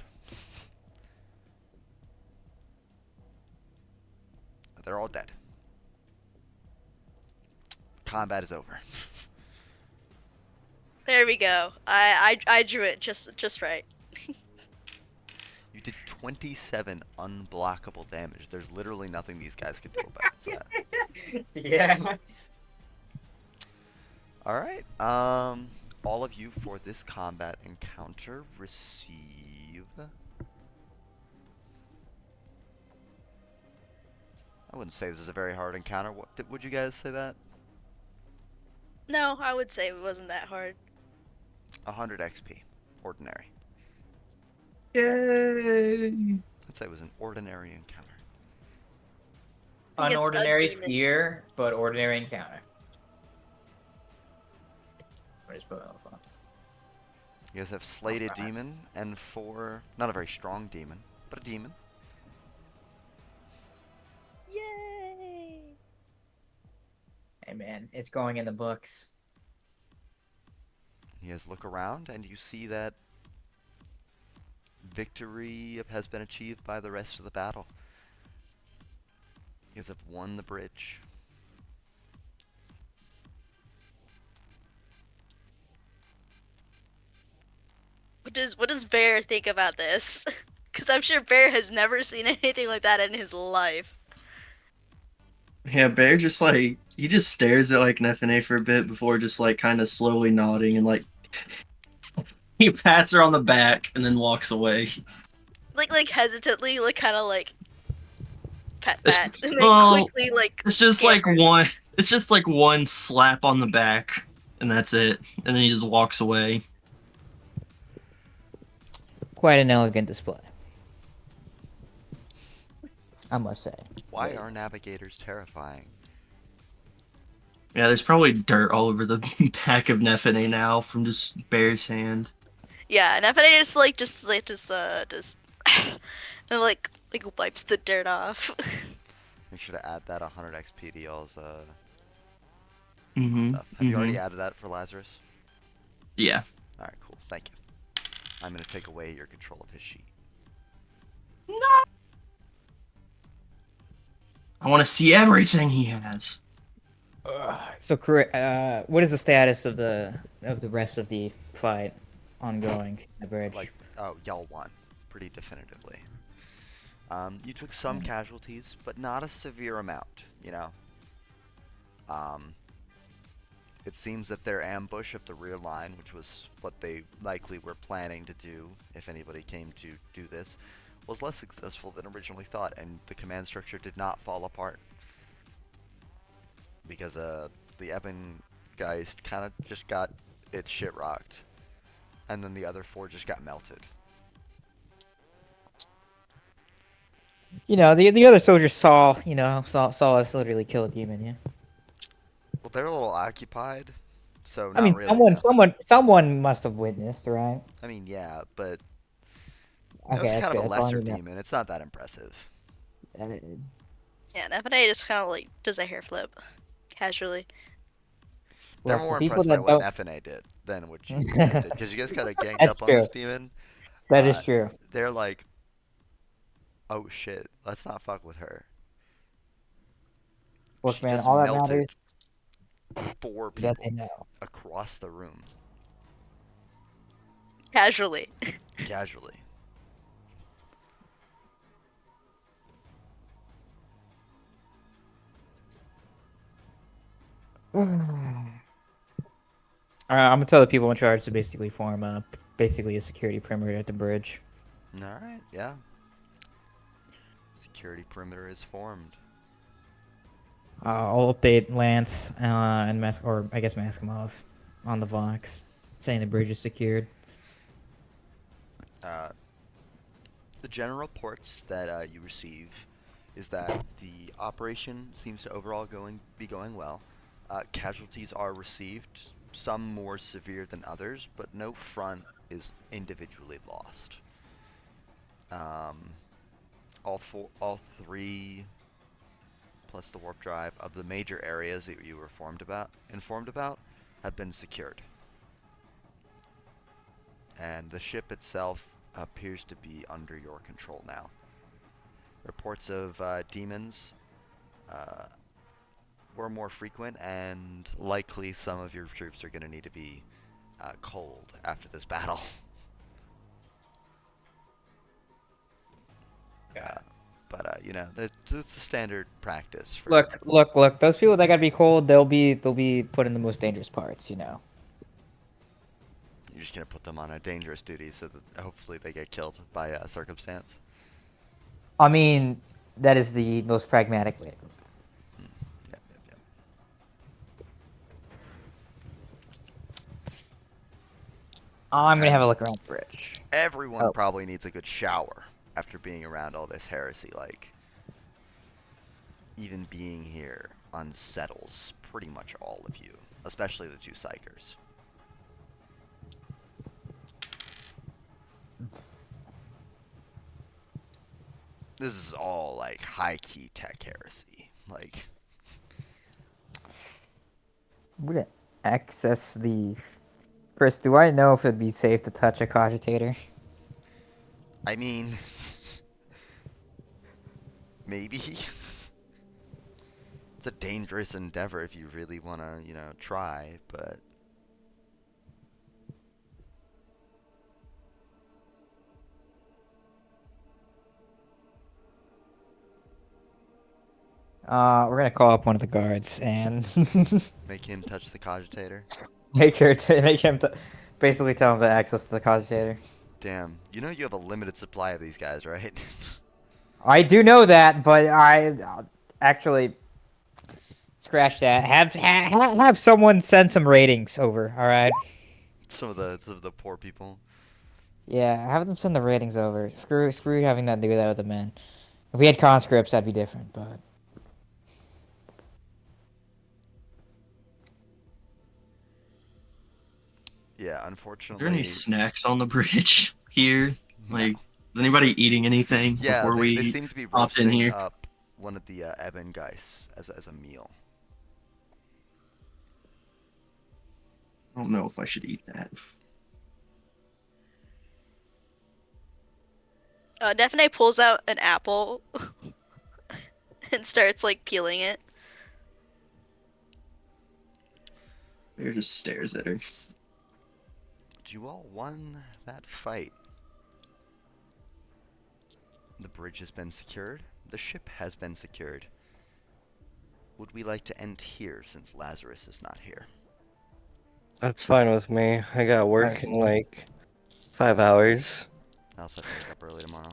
They're all dead. Combat is over. There we go. I drew it just right. You did 27 unblockable damage. There's literally nothing these guys can do about that. Yeah. All right. All of you for this combat encounter receive. I wouldn't say this is a very hard encounter. Would you guys say that? No, I would say it wasn't that hard. 100 XP, ordinary. Yay! I'd say it was an ordinary encounter. Against a Unordinary demon. fear, but ordinary encounter. What is going on? You guys have slayed a demon and 4, not a very strong demon, but a demon. Yay! Hey man, it's going in the books. You guys look around and you see that victory has been achieved by the rest of the battle. You guys have won the bridge. What does Bear think about this? Because I'm sure Bear has never seen anything like that in his life. Yeah, Bear just like he just stares at like Nephinae for a bit before just like kind of slowly nodding and like he pats her on the back and then walks away. Like hesitantly, like kind of like pat, It's- and then well, quickly like. It's just like scamper. one. It's just like one slap on the back, and that's it. And then he just walks away. Quite an elegant display, I must say. Why are navigators terrifying? Yeah, there's probably dirt all over the back of Nephinae now from just Bear's hand. Yeah, and Nephinae just and like wipes the dirt off. Make sure to add that 100 XP to y'all's Mm-hmm. stuff. Have you already added that for Lazarus? Yeah. Alright, cool. Thank you. I'm going to take away your control of his sheet. I want to see everything he has. So, what is the status of the rest of the fight ongoing at the bridge? Like, oh, y'all won. Pretty definitively. You took some casualties, but not a severe amount, you know? It seems that their ambush of the rear line, which was what they likely were planning to do if anybody came to do this, was less successful than originally thought, and the command structure did not fall apart. Because the Eben Geist kind of just got its shit rocked, and then the other 4 just got melted. You know, the other soldiers saw us literally kill a demon. Yeah. Well, they're a little occupied, so I not mean, really. someone must have witnessed, right? I mean, yeah, but it Okay, was that's kind good. of a That's all I lesser need to know. demon. It's not that impressive. Yeah, Nephinae just kind of like does a hair flip, casually. They're Look, more the people impressed by that what don't. Nephinae did than what you guys did, because you guys kind of ganged That's up on true. this demon. That is true. They're like, oh shit, let's not fuck with her. Look, She man, just all that melted matters 4 is that people they know. across the room, Casually. casually. I'm gonna tell the people in charge to basically form basically a security perimeter at the bridge. Alright, yeah. Security perimeter is formed. I'll update Lance and Maskimov on the Vox, saying the bridge is secured. The general reports that you receive is that the operation seems to overall be going well. Casualties are received, some more severe than others, but no front is individually lost. All 3 plus the warp drive of the major areas that you were informed about have been secured. And the ship itself appears to be under your control now. Reports of demons were more frequent, and likely some of your troops are going to need to be cold after this battle. But you know, that's the standard practice. For, Look. Those people that gotta be cold, they'll be put in the most dangerous parts. You know. You're just gonna put them on a dangerous duty so that hopefully they get killed by circumstance. I mean, that is the most pragmatic way to go. Yep. I'm gonna have a look around the bridge. Everyone Oh. probably needs a good shower after being around all this heresy. Like, even being here unsettles pretty much all of you, especially the two psychers. This is all like high-key tech heresy. Like, I'm gonna access the. Chris, do I know if it'd be safe to touch a cogitator? I mean, maybe. It's a dangerous endeavor if you really want to, you know, try, but We're gonna call up one of the guards and make him touch the cogitator. make him basically tell him to access the cogitator. Damn, you know you have a limited supply of these guys, right? I do know that, but I actually scratch that. Have someone send some ratings over. All right. Some of the poor people. Yeah, have them send the ratings over. Screw having that do that with the men. If we had conscripts, that'd be different, but. Yeah, Are unfortunately. there any snacks on the bridge here? Like, is anybody eating anything Yeah, before they we seem to be hopped in roasting here? up one of the Eben guys as a meal. I don't know if I should eat that. Nephinae pulls out an apple and starts like peeling it. Bear just stares at her. But you all won that fight. The bridge has been secured. The ship has been secured. Would we like to end here since Lazarus is not here? That's fine with me. I got work in like 5 hours. I also have to wake up early tomorrow.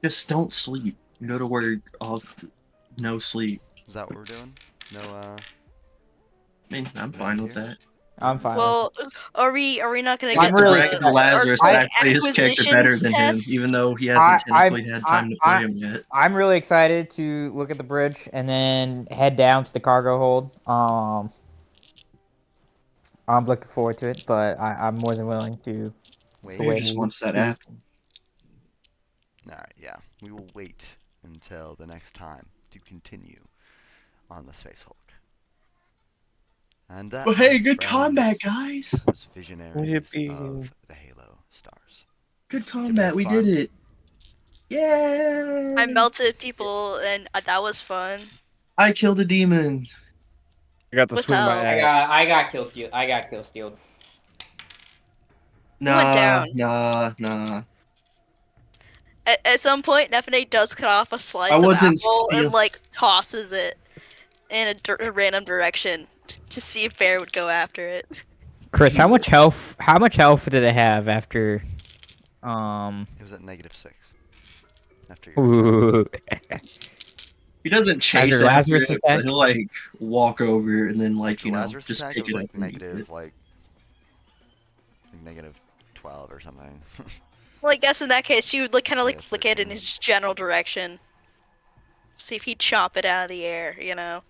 Just don't sleep. Go to work off no sleep. Is that what we're doing? No, I mean, I'm fine with that. I'm fine. Well, are we not gonna I'm get really- the, Brag to Lazarus our that I play his character better acquisitions than test? him, even though he hasn't technically had time to play I- him yet. I'm really excited to look at the bridge and then head down to the cargo hold. I'm looking forward to it, but I'm more than willing to. wait. He wait. just wants that apple. Alright, yeah. We will wait until the next time to continue on the Space Hulk. And that, Well, hey, my good friends, combat, guys. was Visionaries Yippee. of the Halo Stars. Good combat. We fun. did it. Yay! I melted people, and that was fun. I killed a demon. I got the With swing how- my ass. I got kill stealed. Nah, down. nah. At some point, Nephinae does cut off a slice I of wasn't apple steal- and like tosses it in a random direction to see if Bear would go after it. Chris, how much health did it have after? It was at -6. After your Ooh. He doesn't chase After after Lazarus it, but attack? he'll like walk over and then like Lazarus just attack, pick it was it like up. and eat negative, it. like -12 or something. Well, I guess in that case, she would like kind of like Yeah, flick it in 13. his general direction. See if he'd chomp it out of the air, you know?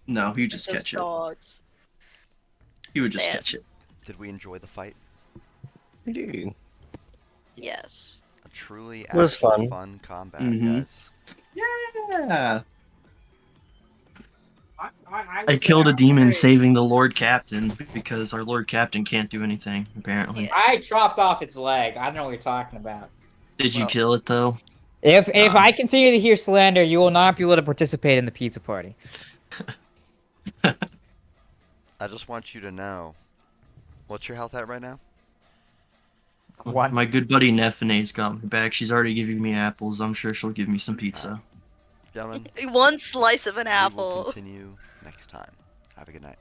No, he would just Those catch it. dogs. He would just Man. catch it. Did we enjoy the fight? Dude. Yes. A truly It was actually fun. combat, Mhm. guys. Yeah. I killed a demon saving the Lord Captain because our Lord Captain can't do anything, apparently. Yeah. I chopped off its leg. I don't know what you're talking about. Did you Well- kill it though? If I continue to hear slander, you will not be able to participate in the pizza party. I just want you to know. What's your health at right now? One. My good buddy Nephinae's got me back. She's already giving me apples. I'm sure she'll give me some pizza. Gentlemen, One slice of an we will apple. continue next time. Have a good night.